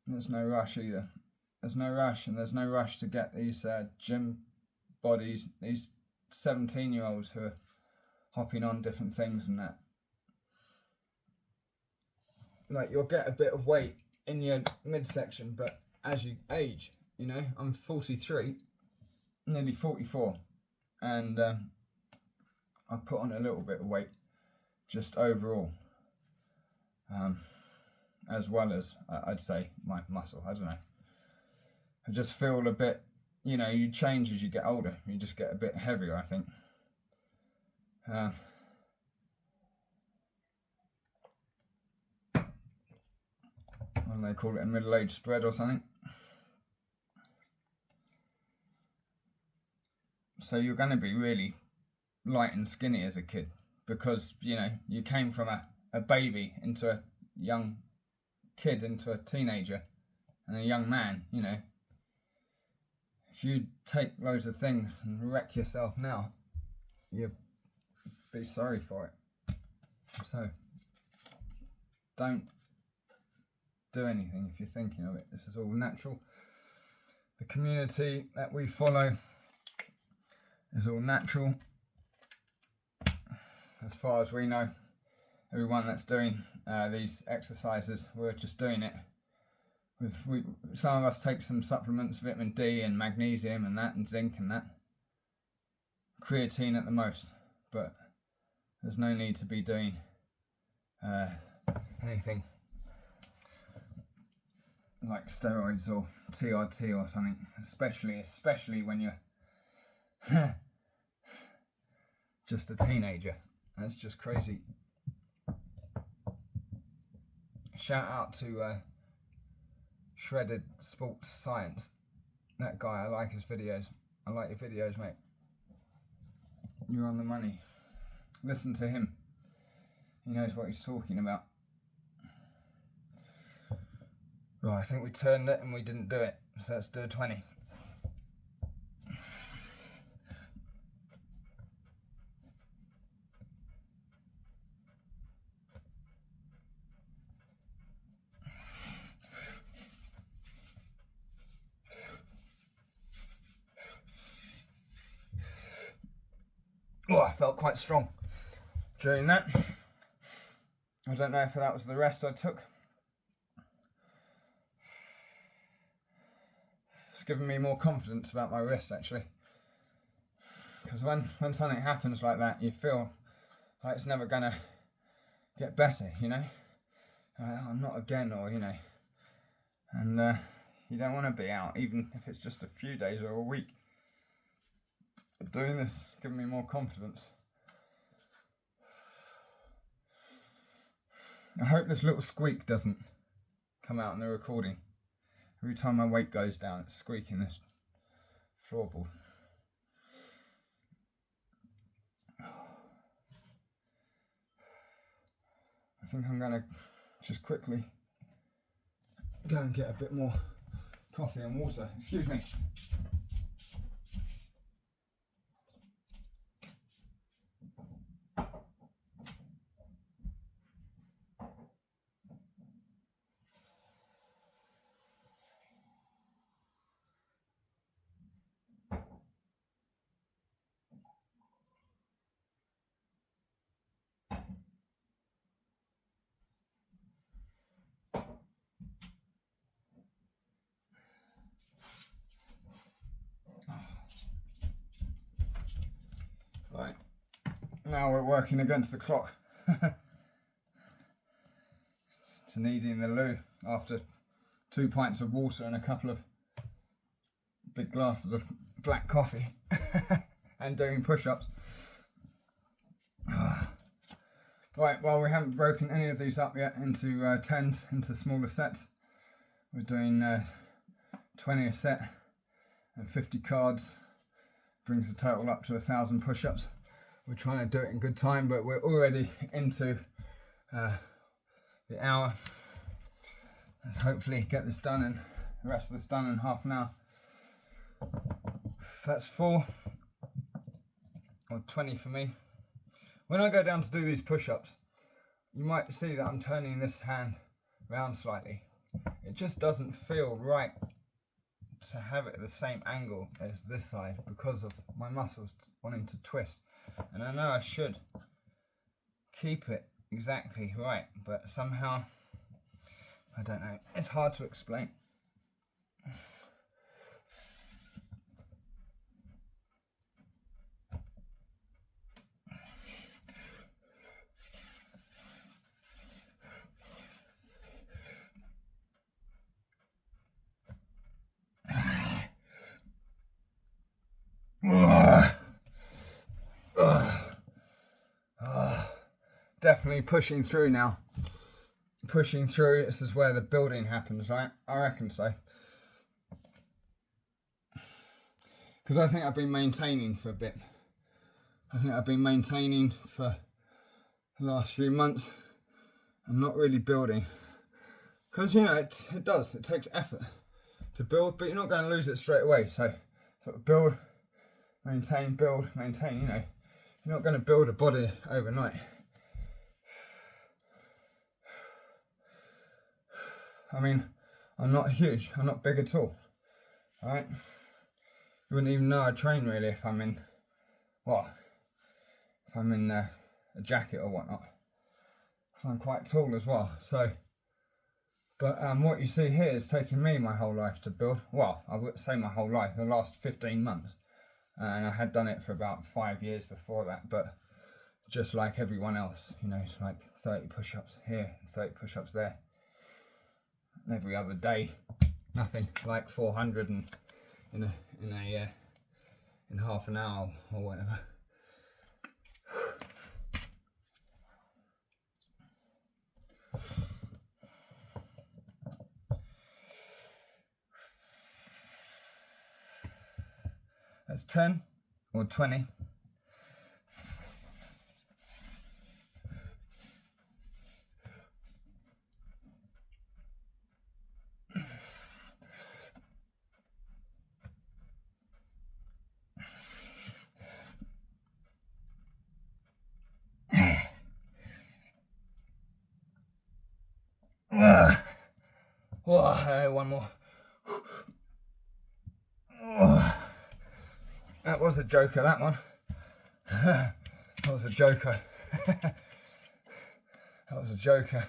There's no rush either. There's no rush, and there's no rush to get these gym bodies, these 17-year-olds who are hopping on different things and that. Like, you'll get a bit of weight in your midsection, but as you age, you know, I'm 43, nearly 44, and I've put on a little bit of weight just overall, as well as I'd say my muscle. I don't know, I just feel a bit, you know, you change as you get older. You just get a bit heavier, I think. and they call it a middle-aged spread or something. So you're going to be really light and skinny as a kid because, you know, you came from a baby into a young kid, into a teenager and a young man, you know. If you take loads of things and wreck yourself now, you'll be sorry for it. So don't do anything if you're thinking of it. This is all natural. The community that we follow is all natural. As far as we know, everyone that's doing these exercises, we're just doing it with, some of us take some supplements, vitamin D and magnesium and that, and zinc and that. Creatine at the most, but there's no need to be doing anything like steroids or TRT or something, especially when you're just a teenager. That's just crazy. Shout out to Shredded Sports Science. That guy, I like his videos. I like your videos, mate. You're on the money. Listen to him. He knows what he's talking about. Right, I think we turned it and we didn't do it. So let's do a 20. Oh, I felt quite strong during that. I don't know if that was the rest I took. It's given me more confidence about my wrist, actually. Because when something happens like that, you feel like it's never going to get better, you know? I'm not again, or, you know. And you don't want to be out, even if it's just a few days or a week. Doing this giving me more confidence. I hope this little squeak doesn't come out in the recording. Every time my weight goes down, it's squeaking this floorboard. I think I'm going to just quickly go and get a bit more coffee and water. Excuse me. Right, now we're working against the clock to needing the loo after 2 pints of water and a couple of big glasses of black coffee and doing push-ups. Right, well, we haven't broken any of these up yet into 10s, into smaller sets. We're doing 20 a set and 50 cards. Brings the total up to 1,000 push-ups. We're trying to do it in good time, but we're already into the hour. Let's hopefully get this done and the rest of this done in half an hour. That's 4 or 20 for me. When I go down to do these push-ups, you might see that I'm turning this hand round slightly. It just doesn't feel right to have it at the same angle as this side because of my muscles wanting to twist. And I know I should keep it exactly right, but somehow, I don't know, it's hard to explain. Definitely pushing through now. pushing through, this is where the building happens, right? I reckon so. Because I think I've been maintaining for a bit. I think I've been maintaining for the last few months and not really building. Because, you know, it does. It takes effort to build, but you're not going to lose it straight away. So sort of build, maintain, you know. You're not going to build a body overnight. I mean, I'm not huge. I'm not big at all. Right? You wouldn't even know I train really if I'm in, if I'm in a jacket or whatnot. Because I'm quite tall as well. So, but what you see here is taking me my whole life to build. Well, I would say my whole life, the last 15 months. And I had done it for about 5 years before that, but just like everyone else, you know, like 30 push-ups here, 30 push-ups there. Every other day, nothing like 400 and in half an hour or whatever. That's 10 or 20. One more. That was a joker, that one. That was a joker. That was a joker.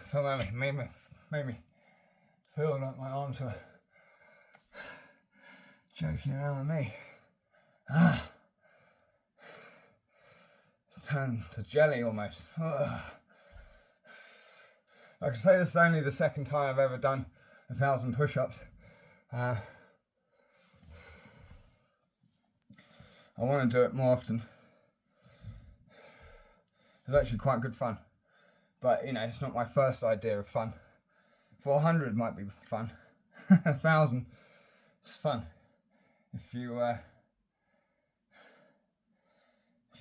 Made me feel like my arms were joking around with me. Turned to jelly almost. Like I say, this is only the second time I've ever done 1,000 push-ups. I want to do it more often. It's actually quite good fun. But, you know, it's not my first idea of fun. 400 might be fun. 1,000 is fun. If you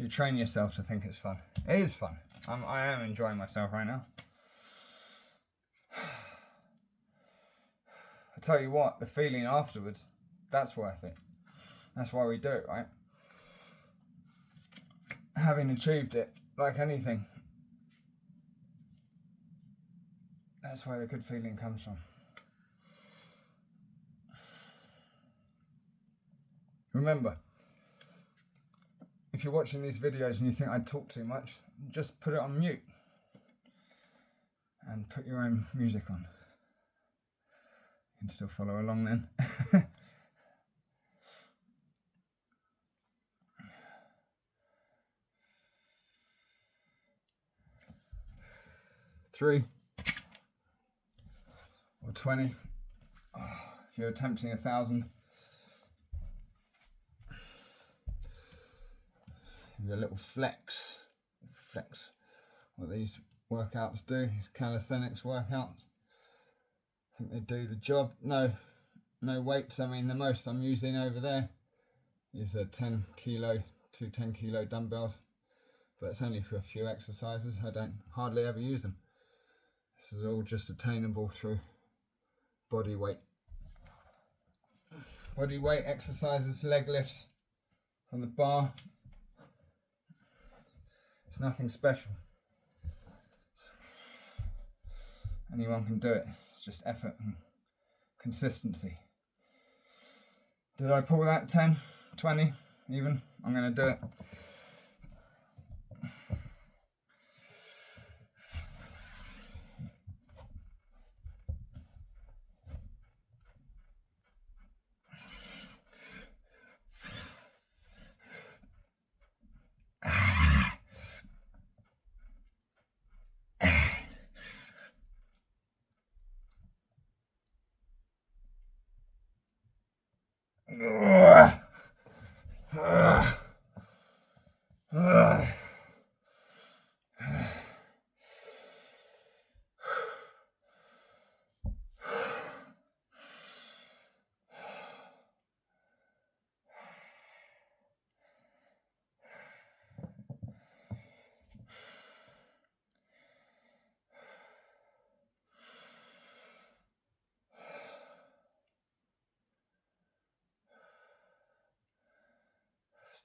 train yourself to think it's fun. It is fun. I am enjoying myself right now. I tell you what, the feeling afterwards, that's worth it. That's why we do it, right? Having achieved it, like anything, that's where the good feeling comes from. Remember, if you're watching these videos and you think I talk too much, just put it on mute and put your own music on. You can still follow along then. 3 or 20. If you're attempting 1,000, your little flex, what these workouts do, these calisthenics workouts. I think they do the job. No weights. I mean, the most I'm using over there is a 10 kilo, two 10 kilo dumbbells, but it's only for a few exercises. I don't hardly ever use them. This is all just attainable through body weight. Body weight exercises, leg lifts from the bar. It's nothing special. Anyone can do it. It's just effort and consistency. Did I pull that 10, 20 even? I'm going to do it.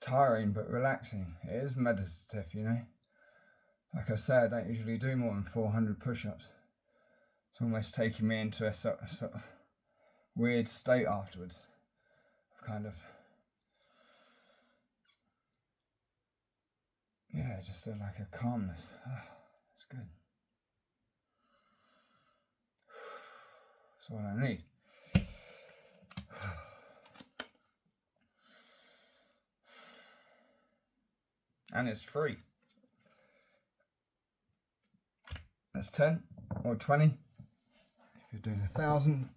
tiring but relaxing. It is meditative, you know. Like I said, I don't usually do more than 400 push-ups. It's almost taking me into a sort of weird state afterwards. Kind of, yeah, just like a calmness. It's good. That's all I need. And it's free. That's 10 or 20. If you're doing 1,000.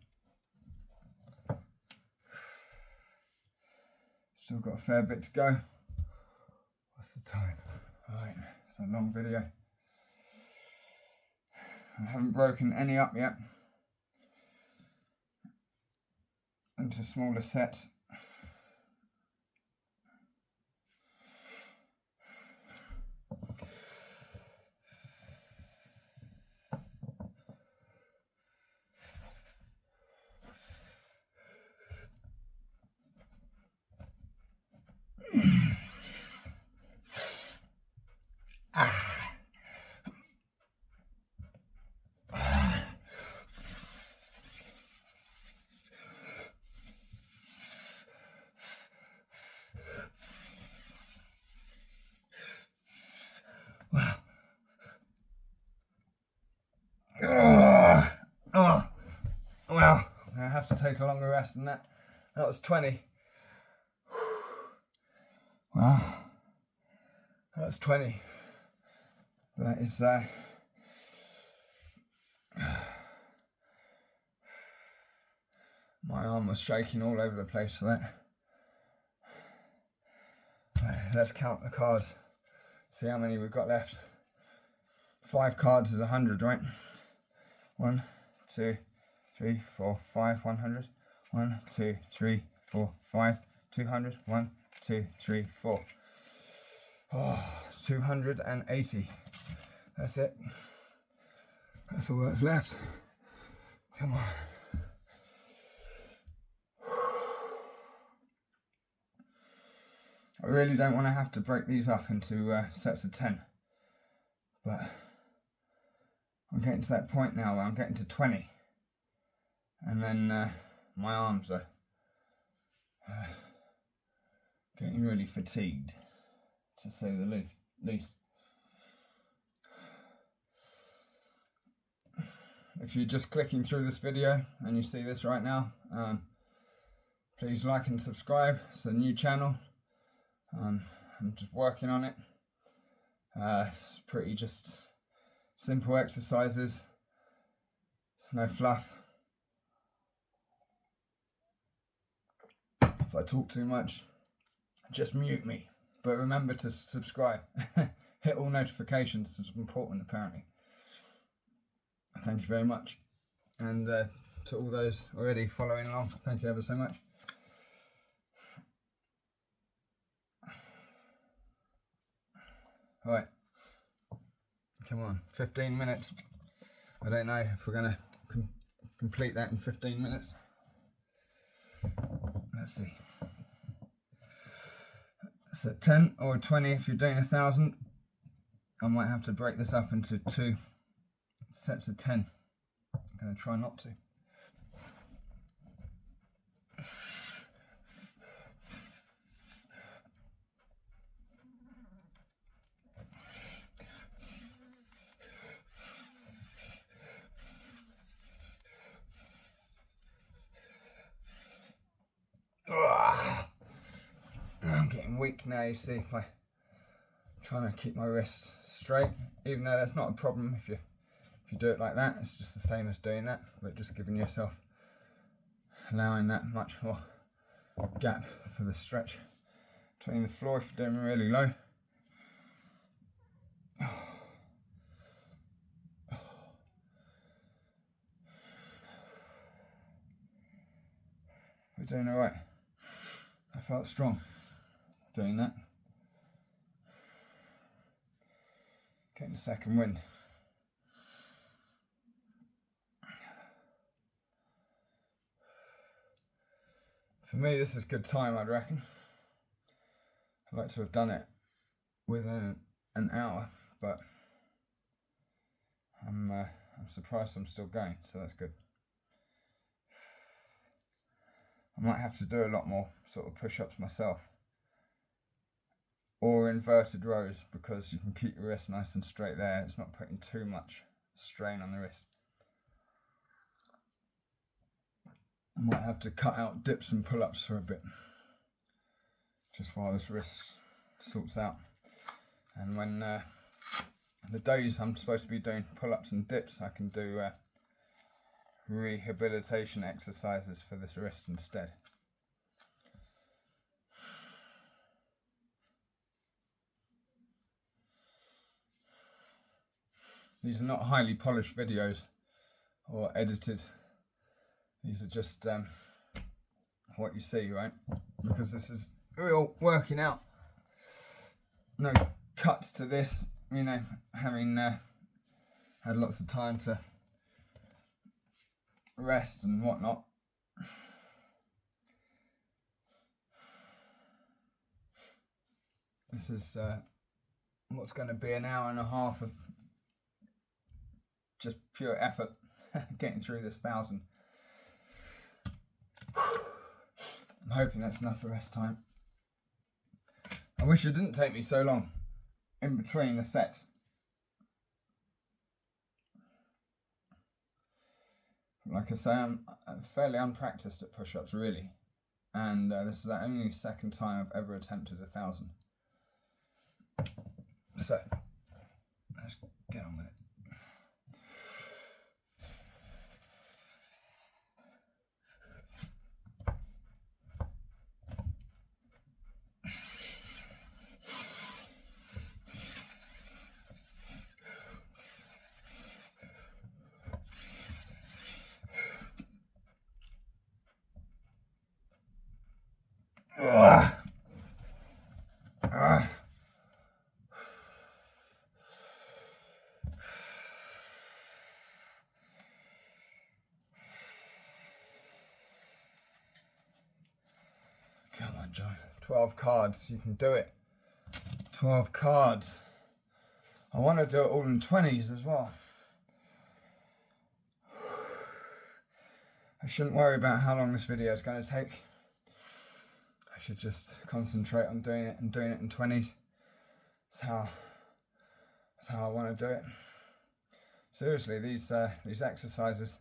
Still got a fair bit to go. What's the time? Right, it's a long video. I haven't broken any up yet into smaller sets. Well, I have to take a longer rest than that. That was 20. Wow, that's 20. That is my arm was shaking all over the place for that. Let's count the cards. See how many we've got left. 5 cards is 100, right? 1, 2, 3, 4, 5, 100. 1, 2, 3, 4, 5, 200. 1, 2, 3, 4. Oh, 280. That's it. That's all that's left. Come on. I really don't want to have to break these up into sets of 10. But I'm getting to that point now where I'm getting to 20. And then my arms are getting really fatigued, to say the least. If you're just clicking through this video and you see this right now, please like and subscribe. It's a new channel. I'm just working on it. It's pretty just simple exercises. It's no fluff. If I talk too much, just mute me. But remember to subscribe. Hit all notifications. It's important, apparently. Thank you very much. And to all those already following along, thank you ever so much. All right. Come on, 15 minutes. I don't know if we're going to complete that in 15 minutes. Let's see. So 10 or 20 if you're doing 1,000. I might have to break this up into 2 sets of 10. I'm going to try not to. I'm getting weak now, you see, by trying to keep my wrists straight, even though that's not a problem if you do it like that. It's just the same as doing that, but just giving yourself, allowing that much more gap for the stretch between the floor if you're doing really low. We're doing all right. I felt strong doing that. Getting a second wind. For me, this is good time, I'd reckon. I'd like to have done it within an hour, but I'm surprised I'm still going, so that's good. I might have to do a lot more sort of push-ups myself, or inverted rows, because you can keep your wrist nice and straight there. It's not putting too much strain on the wrist. I might have to cut out dips and pull-ups for a bit, just while this wrist sorts out. And when the days I'm supposed to be doing pull-ups and dips, I can do rehabilitation exercises for this wrist instead. These are not highly polished videos or edited. These are just what you see, right? Because this is real working out. No cuts to this, you know, having had lots of time to rest and whatnot. This is what's going to be an hour and a half of just pure effort getting through this 1,000. I'm hoping that's enough for rest time. I wish it didn't take me so long in between the sets. Like I say, I'm fairly unpracticed at push-ups, really, and this is the only second time I've ever attempted 1,000. So let's get on with it. Come on, John. 12 cards. You can do it. 12 cards. I want to do it all in 20s as well. I shouldn't worry about how long this video is going to take. I should just concentrate on doing it and doing it in 20s. That's how I want to do it. Seriously, these exercises,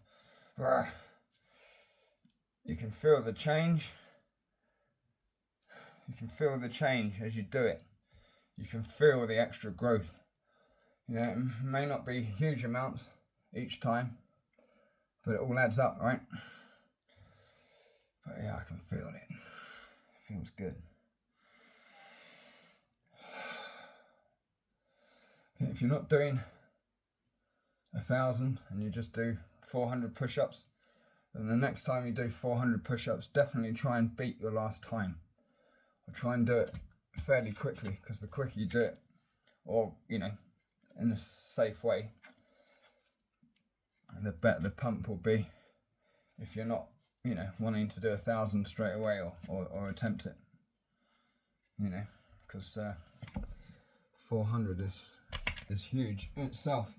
you can feel the change. You can feel the change as you do it. You can feel the extra growth. You know, it may not be huge amounts each time, but it all adds up, right? But yeah, I can feel it. It feels good. I think if you're not doing 1,000 and you just do 400 push-ups, then the next time you do 400 push-ups, definitely try and beat your last time. Or try and do it fairly quickly, because the quicker you do it, or, you know, in a safe way, and the better the pump will be if you're not, you know, wanting to do 1,000 straight away or attempt it, you know, because 400 is huge in itself.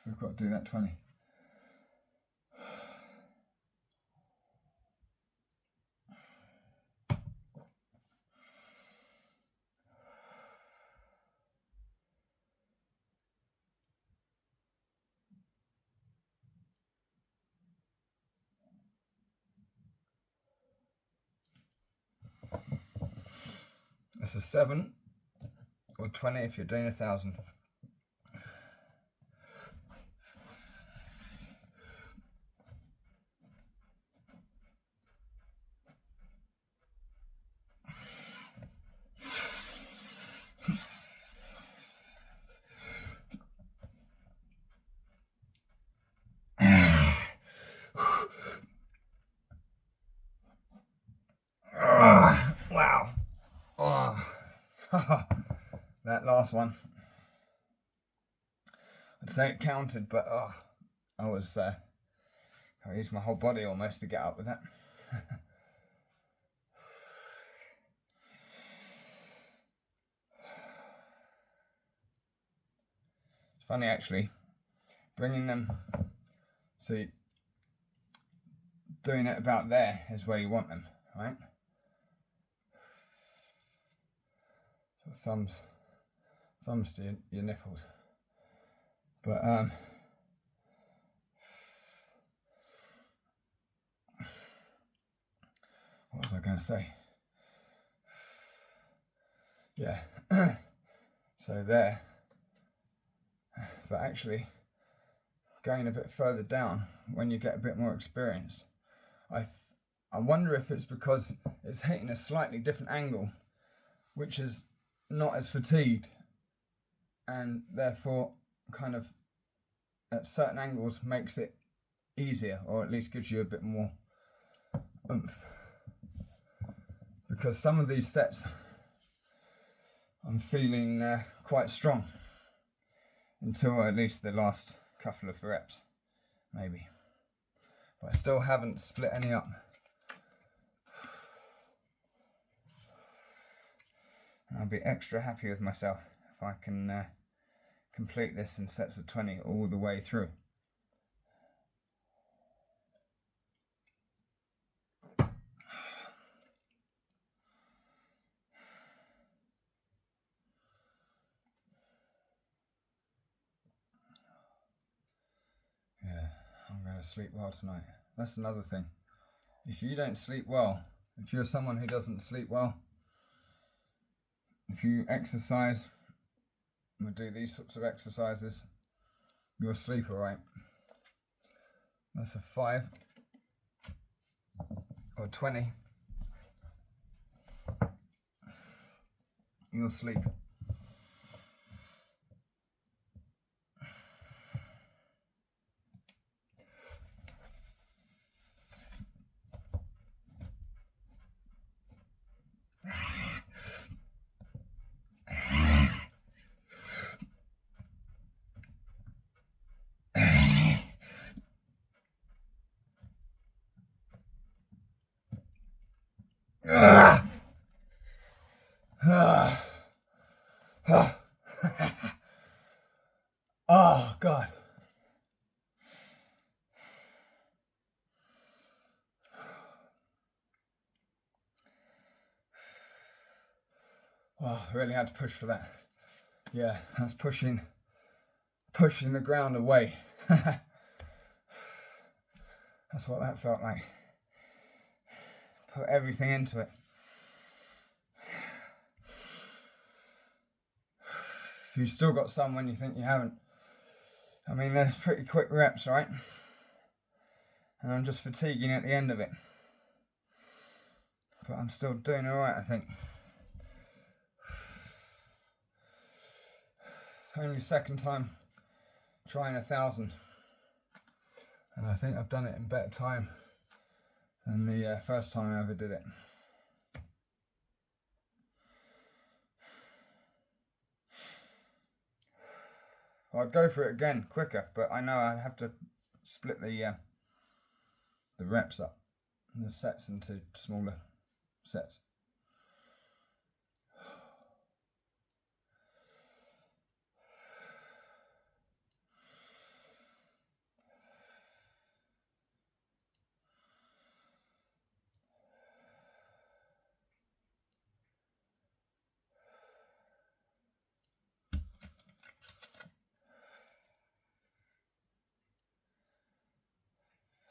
We've got to do that 20. That's a 7 or 20 if you're doing 1,000. Wow. Oh. That last one. I say it counted, but I used my whole body almost to get up with that. It's funny actually, bringing them, see, doing it about there is where you want them, right? So thumbs to your nipples. But what was I going to say? Yeah, so there. But actually, going a bit further down, when you get a bit more experience, I wonder if it's because it's hitting a slightly different angle, which is not as fatigued, and therefore kind of at certain angles makes it easier, or at least gives you a bit more oomph. Because some of these sets I'm feeling quite strong until at least the last couple of reps, maybe. But I still haven't split any up. And I'll be extra happy with myself if I can complete this in sets of 20 all the way through. Yeah, I'm going to sleep well tonight. That's another thing. If you don't sleep well, if you're someone who doesn't sleep well, if you exercise or do these sorts of exercises, you'll sleep alright. That's a 5 or 20. You'll sleep. Oh God. Oh, I really had to push for that. Yeah, that's pushing the ground away. That's what that felt like. Put everything into it. You've still got some when you think you haven't. I mean, there's pretty quick reps, right? And I'm just fatiguing at the end of it. But I'm still doing alright, I think. Only second time trying 1,000. And I think I've done it in better time than the first time I ever did it. I'd go for it again quicker, but I know I'd have to split the reps up and the sets into smaller sets.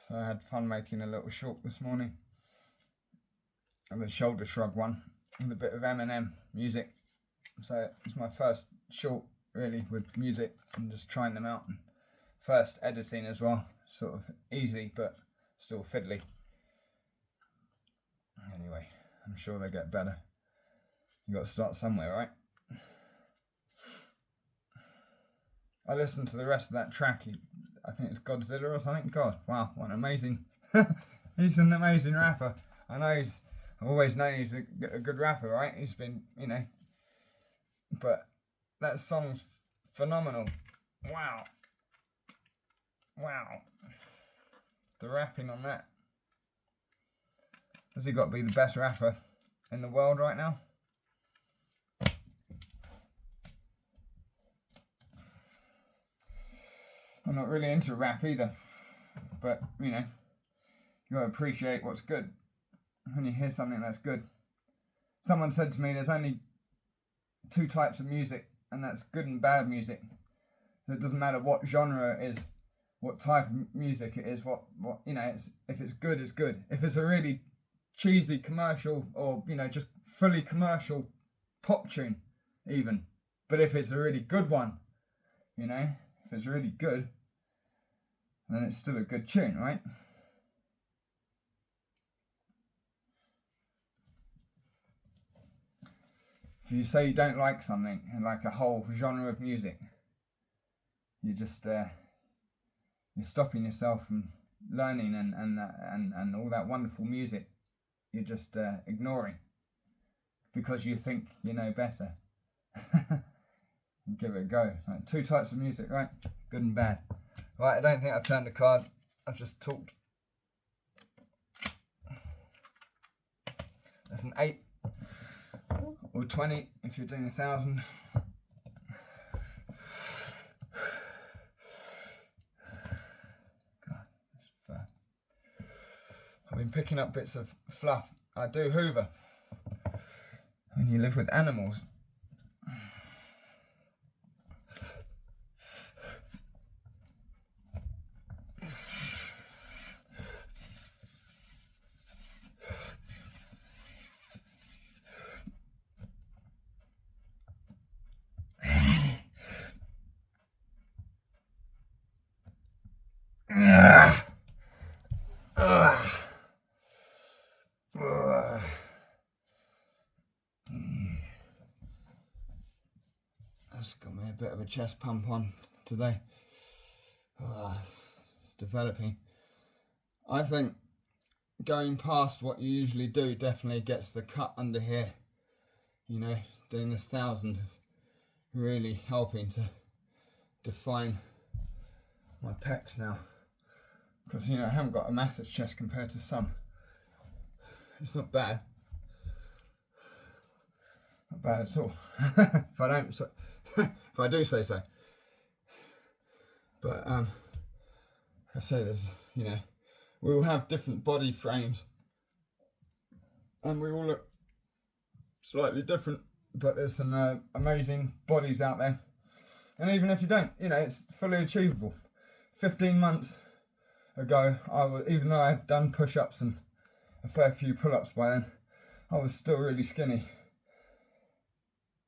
So I had fun making a little short this morning, and the shoulder shrug one with a bit of Eminem music. So it's my first short really with music and just trying them out, and first editing as well, sort of easy but still fiddly. Anyway, I'm sure they get better. You got to start somewhere, right? I listened to the rest of that track. I think it's Godzilla or something. God, wow, what an amazing. He's an amazing rapper. I know I've always known he's a good rapper, right? He's been, you know. But that song's phenomenal. Wow. Wow. The rapping on that. Has he got to be the best rapper in the world right now? I'm not really into rap either. But, you know, you got to appreciate what's good when you hear something that's good. Someone said to me there's only two types of music, and that's good and bad music. It doesn't matter what genre it is, what type of music it is, what you know, if it's good, it's good. If it's a really cheesy commercial or, you know, just fully commercial pop tune even, but if it's a really good one, you know, if it's really good, then it's still a good tune, right? If you say you don't like something, like a whole genre of music, you just you're stopping yourself from learning and all that wonderful music. You're just ignoring because you think you know better. Give it a go. Like, two types of music, right? Good and bad. Right, I don't think I've turned the card. I've just talked. That's an 8 or 20 if you're doing 1,000. God, that's bad. I've been picking up bits of fluff. I do hoover. When you live with animals. That's got me a bit of a chest pump on today. It's developing. I think going past what you usually do definitely gets the cut under here. You know, doing this 1,000 is really helping to define my pecs now. Because, you know, I haven't got a massive chest compared to some. It's not bad. Not bad at all. If I don't, so, if I do say so. But like I say, there's, you know, we all have different body frames, and we all look slightly different. But there's some amazing bodies out there, and even if you don't, you know, it's fully achievable. 15 months ago, even though I had done push-ups and a fair few pull-ups by then, I was still really skinny.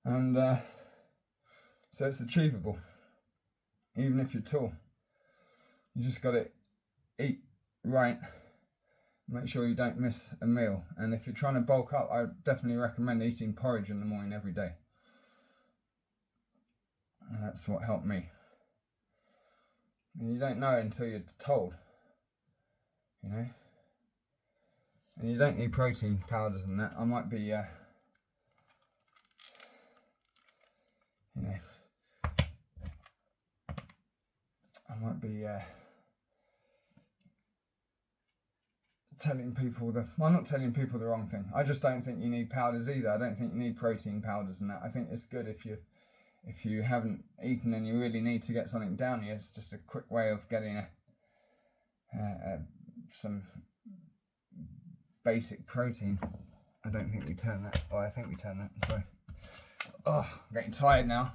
And so it's achievable, even if you're tall. You just got to eat right, make sure you don't miss a meal. And if you're trying to bulk up, I definitely recommend eating porridge in the morning every day. And that's what helped me. And you don't know until you're told, you know. And you don't need protein powders and that. I might be, you know, I might be telling people I'm not telling people the wrong thing. I just don't think you need powders either. I don't think you need protein powders and that. I think it's good if you haven't eaten and you really need to get something down you. It's just a quick way of getting some basic protein. I don't think we turned that. Oh, I think we turned that. Sorry. Oh, I'm getting tired now.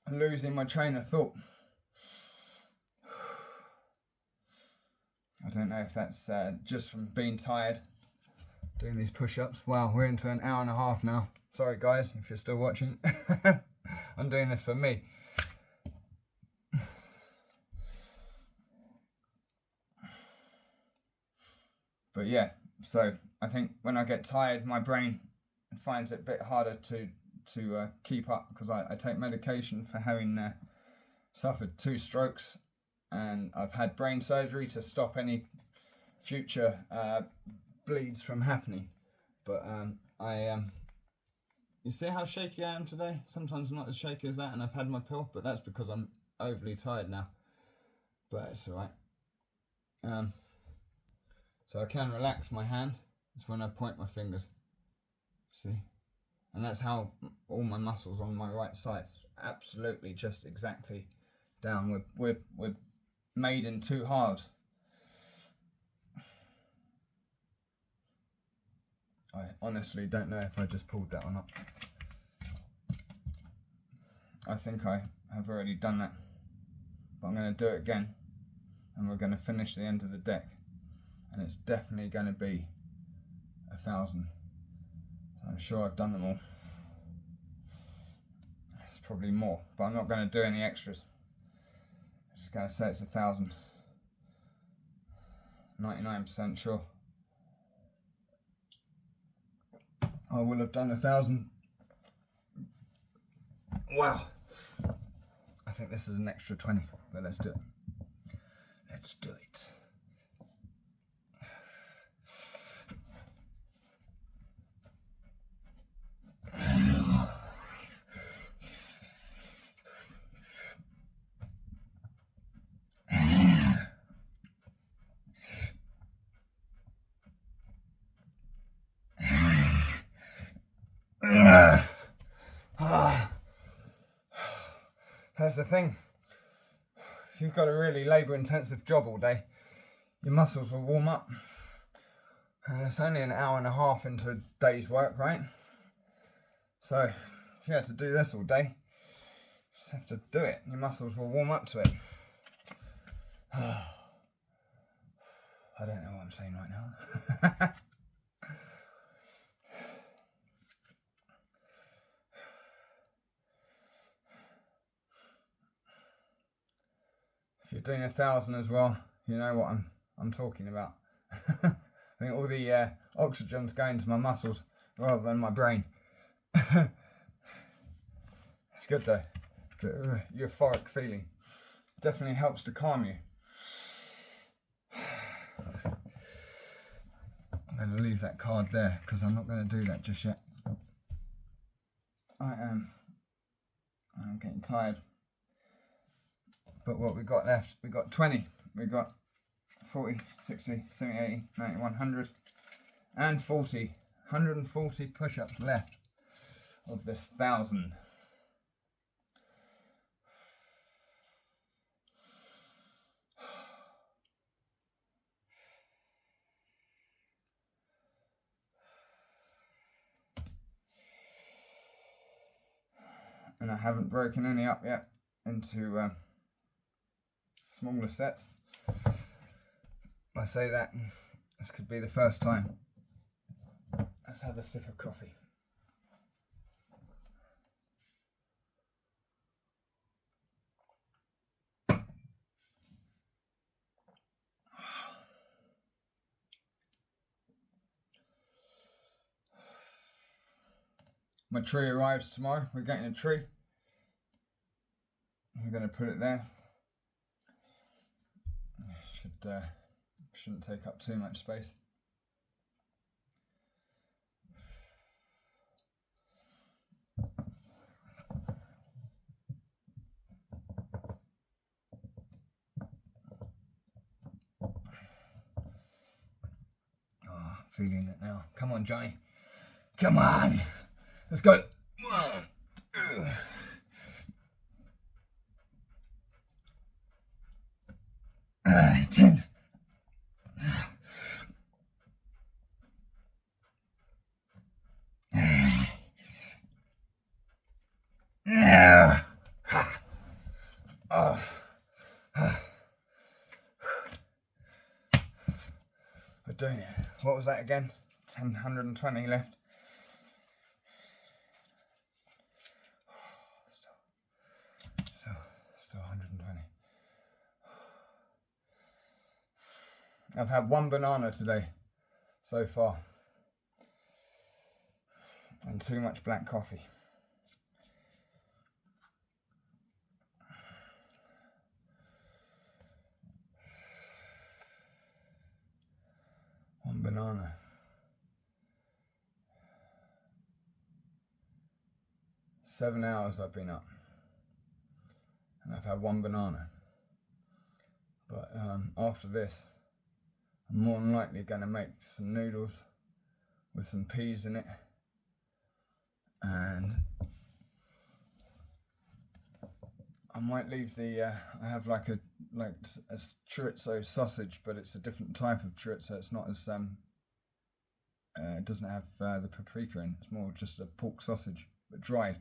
I'm losing my train of thought. I don't know if that's just from being tired, doing these push-ups. Wow, we're into an hour and a half now. Sorry guys, if you're still watching. I'm doing this for me. But yeah, so I think when I get tired, my brain finds it a bit harder to keep up, because I take medication for having suffered 2 strokes, and I've had brain surgery to stop any future bleeds from happening. But you see how shaky I am today? Sometimes I'm not as shaky as that, and I've had my pill, but that's because I'm overly tired now. but it's all right. So I can relax my hand. It's when I point my fingers. See? And that's how all my muscles on my right side, absolutely just exactly down. We're made in two halves. I honestly don't know if I just pulled that or not. I think I have already done that, but I'm going to do it again, and we're going to finish the end of the deck, and it's definitely going to be 1,000. I'm sure I've done them all. It's probably more, but I'm not going to do any extras. I'm just going to say it's 1,000. 99% sure. I will have done 1,000. Wow. I think this is an extra 20, but let's do it. Let's do it. That's the thing. If you've got a really labour-intensive job all day, your muscles will warm up. And it's only an hour and a half into a day's work, right? So, if you had to do this all day, you just have to do it. Your muscles will warm up to it. I don't know what I'm saying right now. If you're doing 1,000 as well, you know what I'm talking about. I think all the oxygen's going to my muscles rather than my brain. It's good though. The euphoric feeling definitely helps to calm you. I'm going to leave that card there because I'm not going to do that just yet. I'm getting tired. But what we got left, we got 20, we got 40, 60, 70, 80, 90, 100, and 40. 140 push-ups left of this 1,000. And I haven't broken any up yet into smaller sets. I say that, this could be the first time. Let's have a sip of coffee. My tree arrives tomorrow. We're getting a tree. We're going to put it there. Shouldn't take up too much space. Oh, feeling it now. Come on, Johnny. Come on. Let's go. 1, 2. Ten. We're doing it. What was that again? 120 left. Still 120. I've had one banana today so far, and too much black coffee. One banana. Seven hours I've been up, and I've had one banana. But after this, I'm more than likely going to make some noodles with some peas in it, and I might leave the I have like a chorizo sausage, but it's a different type of chorizo. It's not as it doesn't have the paprika in. It's more just a pork sausage, but dried.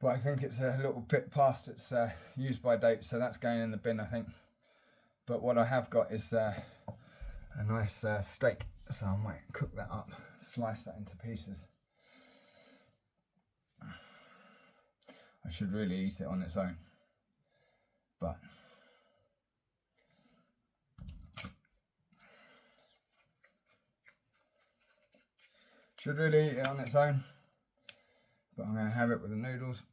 But I think it's a little bit past its use by date, so that's going in the bin, I think. But what I have got is a nice steak, so I might cook that up, slice that into pieces. I should really eat it on its own, but should really eat it on its own. But I'm going to have it with the noodles,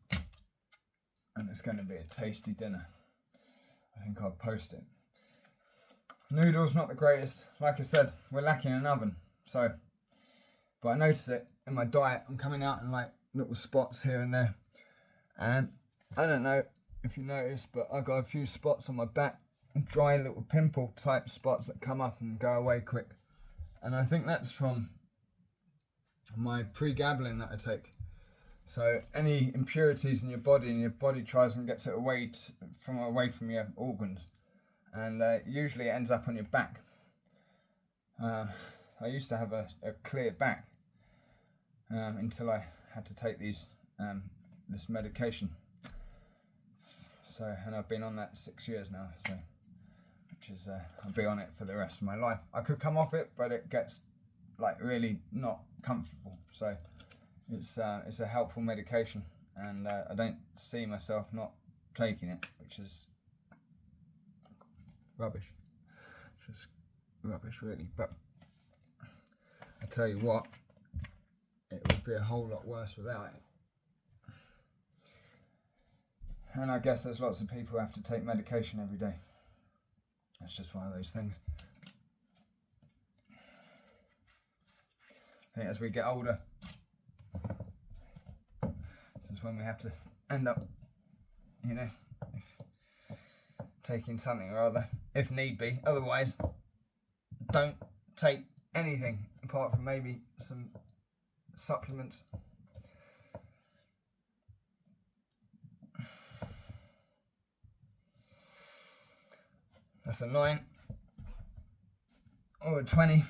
and it's going to be a tasty dinner. I think I'll post it. Noodles, not the greatest. Like I said, we're lacking an oven, so. But I notice it in my diet. I'm coming out in like little spots here and there. And I don't know if you noticed, but I got a few spots on my back, dry little pimple type spots that come up and go away quick. And I think that's from my pregabalin that I take. So any impurities in your body, and your body tries and gets it away from your organs, and usually it ends up on your back. I used to have a clear back until I had to take this medication. So, and I've been on that 6 years now. So, which is I'll be on it for the rest of my life. I could come off it, but it gets like really not comfortable. So, it's a helpful medication, and I don't see myself not taking it, which is rubbish. Just rubbish, really. But I tell you what, it would be a whole lot worse without it. And I guess there's lots of people who have to take medication every day. It's just one of those things. I think as we get older, this is when we have to end up, taking something or other, if need be. Otherwise, don't take anything apart from maybe some supplements. That's a 9 or a 20.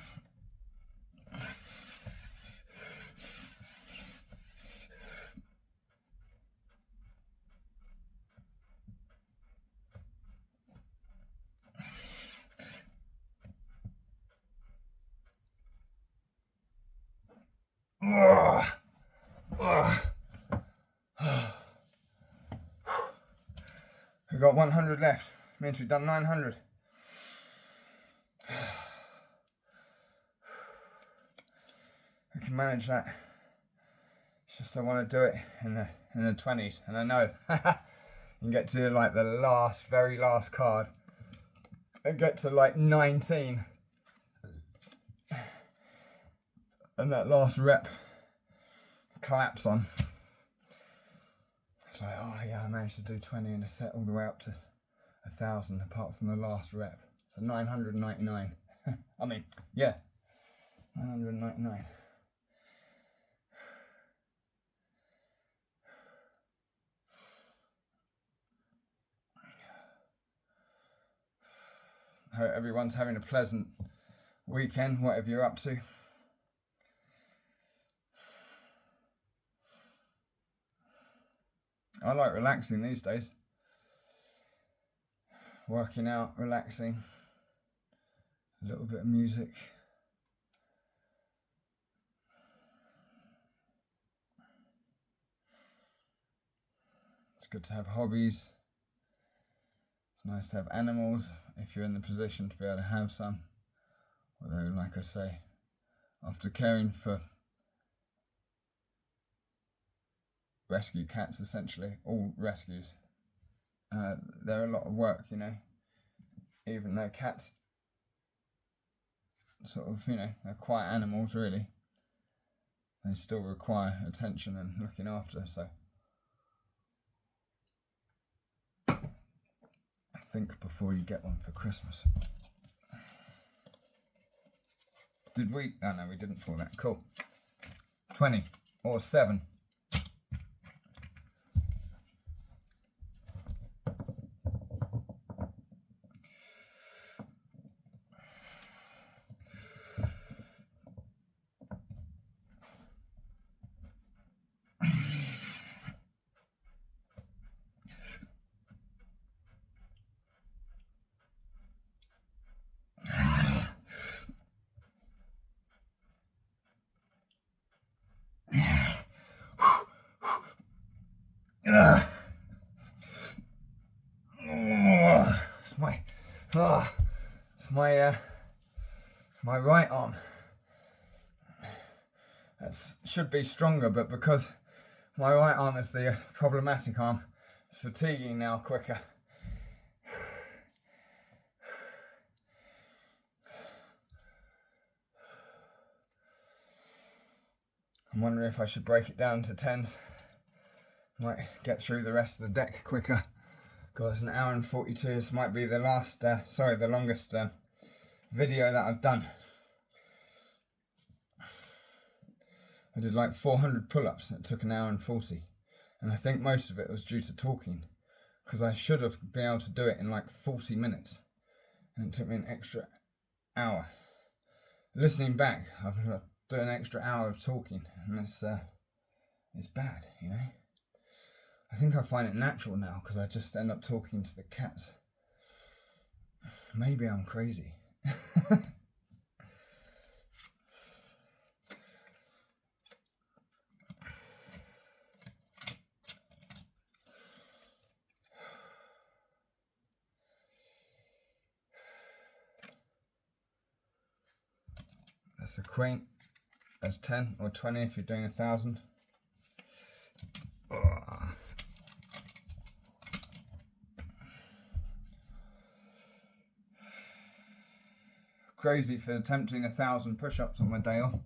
We've got 100 left. Means we've done 900. We can manage that. It's just I want to do it in the 20s, and I know you can get to like the very last card and get to like 19, and that last rep collapse on. It's like, oh yeah, I managed to do 20 in a set all the way up to 1,000 apart from the last rep. So 999. I mean, yeah, 999. I hope everyone's having a pleasant weekend, whatever you're up to. I like relaxing these days. Working out, relaxing, a little bit of music. It's good to have hobbies. It's nice to have animals if you're in the position to be able to have some. Although, like I say, after caring for rescue cats, essentially, all rescues, they're a lot of work, even though cats sort of, they're quiet animals really, they still require attention and looking after. So I Think before you get one for Christmas. Did we? Oh no, we didn't for that. Cool. 20 or 7. It's my right arm. That should be stronger, but because my right arm is the problematic arm, it's fatiguing now quicker. I'm wondering if I should break it down to 10s. Might get through the rest of the deck quicker. God, it's 1 hour and 42. This might be the the longest video that I've done. I did like 400 pull-ups and it took 1 hour and 40. And I think most of it was due to talking, because I should have been able to do it in like 40 minutes. And it took me an extra hour. Listening back, I've got to do an extra hour of talking, and it's bad, you know. I think I find it natural now because I just end up talking to the cats. Maybe I'm crazy. That's a queen. That's 10 or 20 if you're doing 1,000. Crazy for attempting 1,000 push-ups on my day off.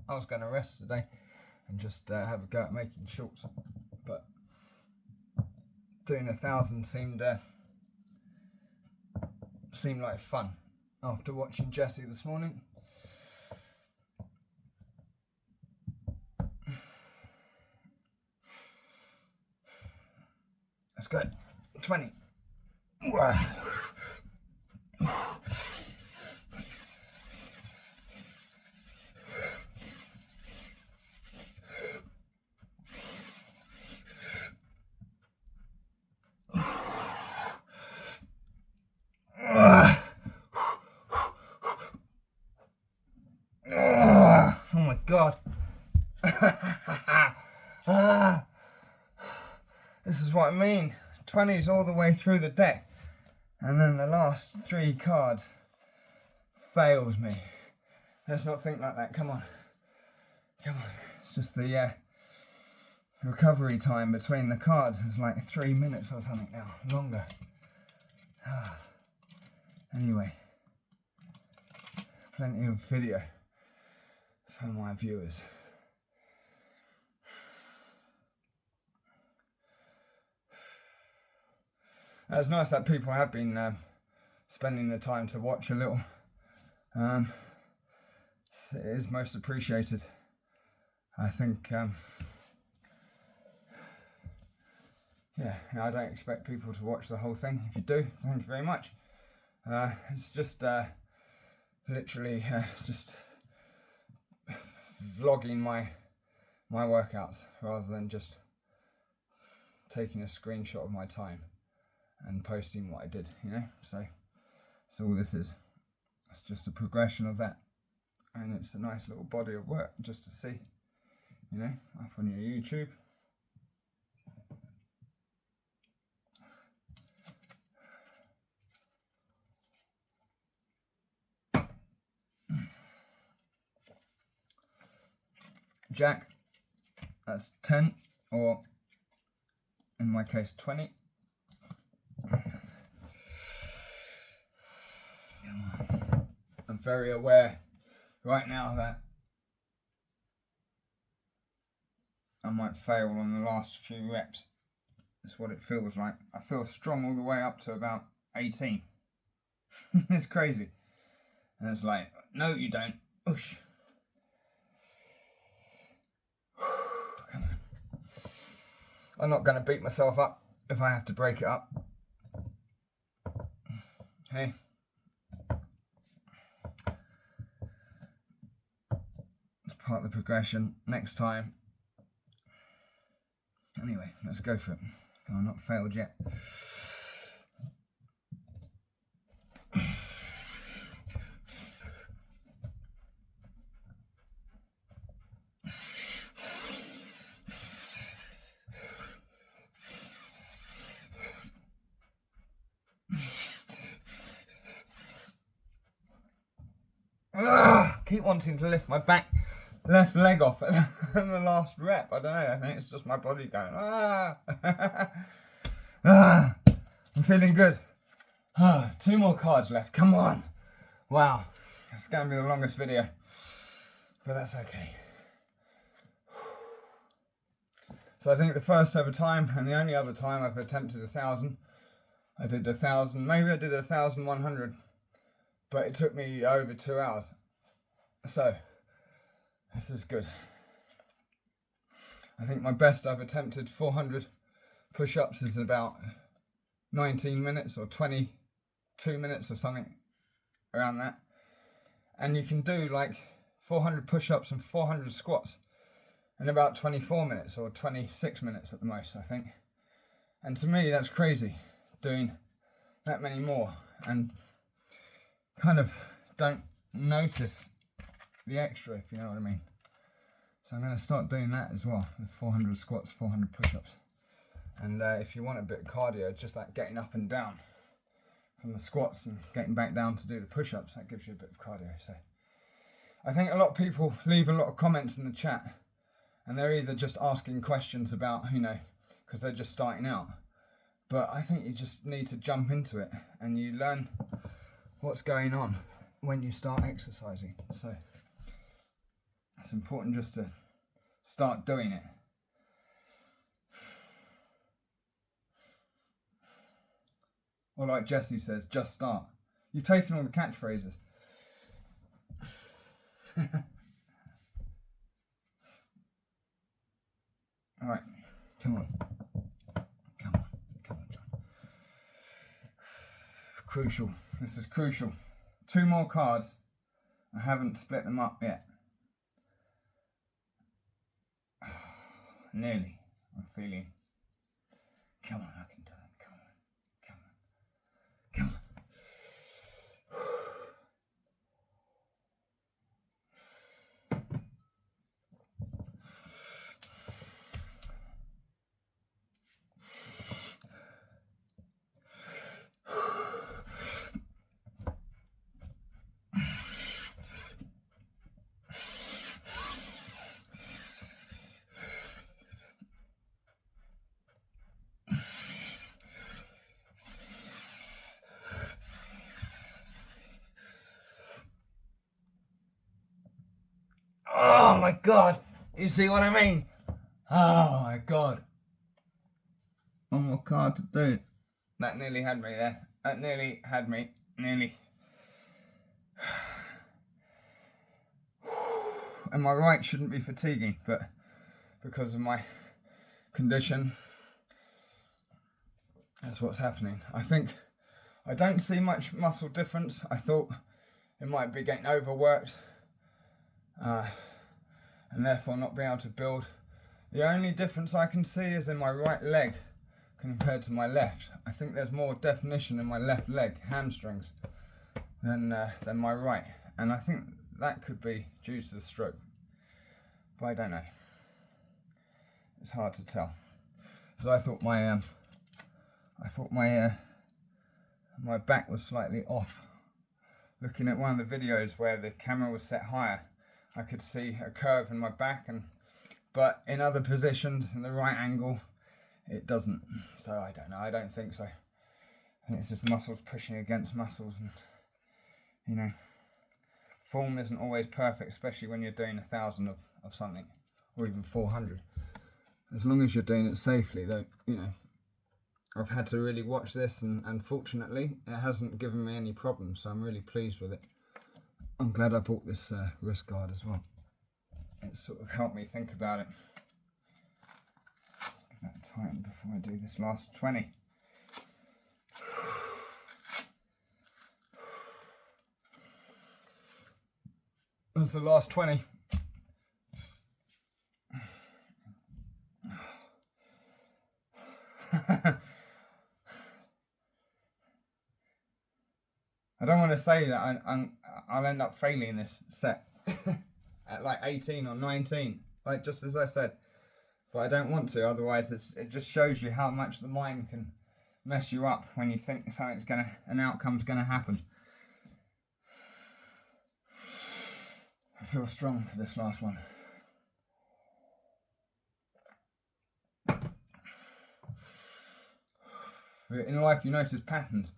I was going to rest today and just have a go at making shorts, but doing 1,000 seemed like fun after watching Jessie this morning. That's good. 20. Oh my God. This is what I mean. 20s all the way through the deck. And then the last 3 cards fails me. Let's not think like that. Come on. Come on. It's just the recovery time between the cards is like 3 minutes or something now. Longer. Anyway. Plenty of video for my viewers. It's nice that people have been spending the time to watch a little. It is most appreciated. I think, yeah, I don't expect people to watch the whole thing. If you do, thank you very much. It's just literally just vlogging my workouts rather than just taking a screenshot of my time and posting what I did, you know. So that's all this is. It's just a progression of that, and it's a nice little body of work just to see, you know, up on your YouTube. Jack, that's 10, or in my case 20. I'm very aware right now that I might fail on the last few reps. That's what it feels like. I feel strong all the way up to about 18. It's crazy. And it's like, no, you don't. Oosh. Come on. I'm not going to beat myself up if I have to break it up. Hey. It's part of the progression. Next time. Anyway, let's go for it. I'm not failed yet. Keep wanting to lift my left leg off at the last rep. I don't know. I think it's just my body going. I'm feeling good. 2 more cards left. Come on. Wow. It's going to be the longest video, but that's okay. So I think the first ever time and the only other time I've attempted 1,000, I did 1,000. Maybe I did 1,100, but it took me over 2 hours. So this is good. I think my best I've attempted 400 push-ups is about 19 minutes or 22 minutes or something around that. And you can do like 400 push-ups and 400 squats in about 24 minutes or 26 minutes at the most, I think. And to me, that's crazy, doing that many more, and kind of don't notice the extra, if you know what I mean. So I'm going to start doing that as well, with 400 squats, 400 push-ups. And if you want a bit of cardio, just like getting up and down from the squats and getting back down to do the push-ups, that gives you a bit of cardio. So I think a lot of people leave a lot of comments in the chat, and they're either just asking questions about, you know, because they're just starting out. But I think you just need to jump into it and you learn what's going on when you start exercising. So it's important just to start doing it. Or like Jesse says, just start. You've taken all the catchphrases. Alright, come on. Come on, John. Crucial. This is crucial. 2 more cards. I haven't split them up yet. Nearly. I'm feeling. Come on, I can do it. Come on. Come on. Come on. Oh my God, you see what I mean? Oh my God. One more card to do. That nearly had me there. That nearly had me. Nearly. And my right shouldn't be fatiguing, but because of my condition, that's what's happening. I think I don't see much muscle difference. I thought it might be getting overworked. And therefore not being able to build. The only difference I can see is in my right leg compared to my left. I think there's more definition in my left leg, hamstrings, than my right. And I think that could be due to the stroke. But I don't know. It's hard to tell. So I thought my my back was slightly off. Looking at one of the videos where the camera was set higher, I could see a curve in my back, but in other positions, in the right angle, it doesn't. So I don't know. I don't think so. I think it's just muscles pushing against muscles, and you know, form isn't always perfect, especially when you're doing 1,000 of something, or even 400. As long as you're doing it safely, though, you know, I've had to really watch this, and fortunately it hasn't given me any problems, so I'm really pleased with it. I'm glad I bought this wrist guard as well. It's sort of helped me think about it. Give that a tighten before I do this last 20. That's the last 20. I don't want to say that I'll end up failing this set at like 18 or 19, like just as I said, but I don't want to, otherwise it just shows you how much the mind can mess you up when you think an outcome's gonna happen. I feel strong for this last one. In life you notice patterns.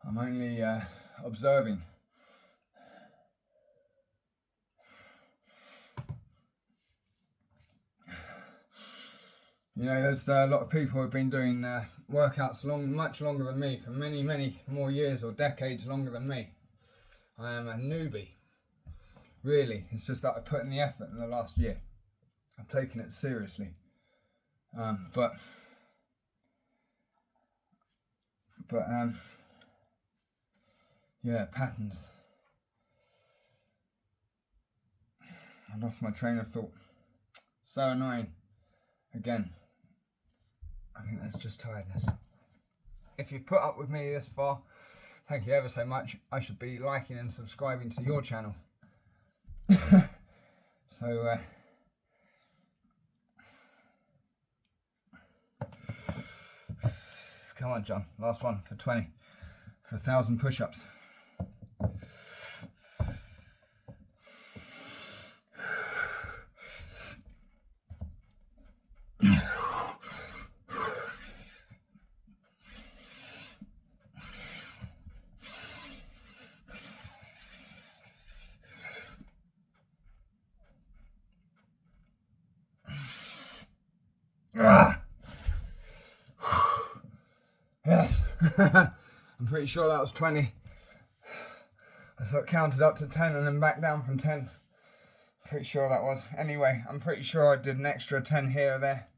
I'm only observing. You know, there's a lot of people who've been doing workouts much longer than me, for many more years or decades longer than me. I am a newbie, really. It's just that I put in the effort in the last year. I've taken it seriously, but yeah, patterns. I lost my train of thought. So annoying. Again, I think that's just tiredness. If you put up with me this far, thank you ever so much. I should be liking and subscribing to your channel. So, come on, John. Last one for 20. For 1,000 push-ups. Yes. I'm pretty sure that was 20. I sort of counted up to 10 and then back down from 10. Pretty sure that was. Anyway, I'm pretty sure I did an extra 10 here or there.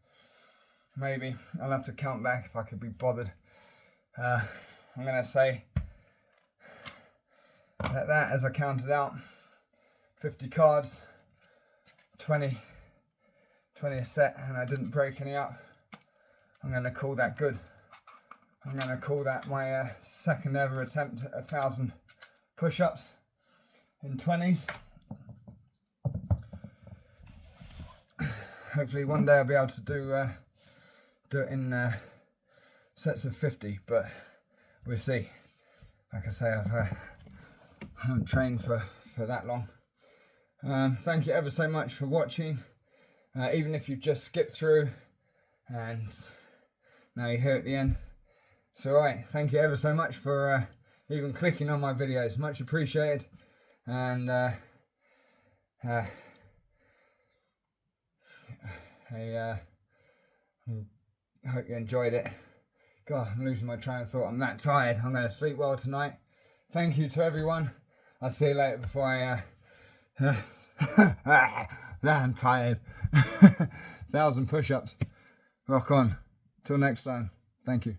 Maybe. I'll have to count back if I could be bothered. I'm going to say that as I counted out, 50 cards, 20 a set, and I didn't break any up. I'm going to call that good. I'm going to call that my second ever attempt at 1,000 push-ups in 20s. Hopefully one day I'll be able to do it in sets of 50, but we'll see. Like I say, I haven't trained for that long. Thank you ever so much for watching. Even if you've just skipped through and now you're here at the end. It's alright. Thank you ever so much for even clicking on my videos. Much appreciated. And I hope you enjoyed it. God, I'm losing my train of thought. I'm that tired. I'm going to sleep well tonight. Thank you to everyone. I'll see you later before I... I'm tired. 1,000 push-ups. Rock on. Till next time. Thank you.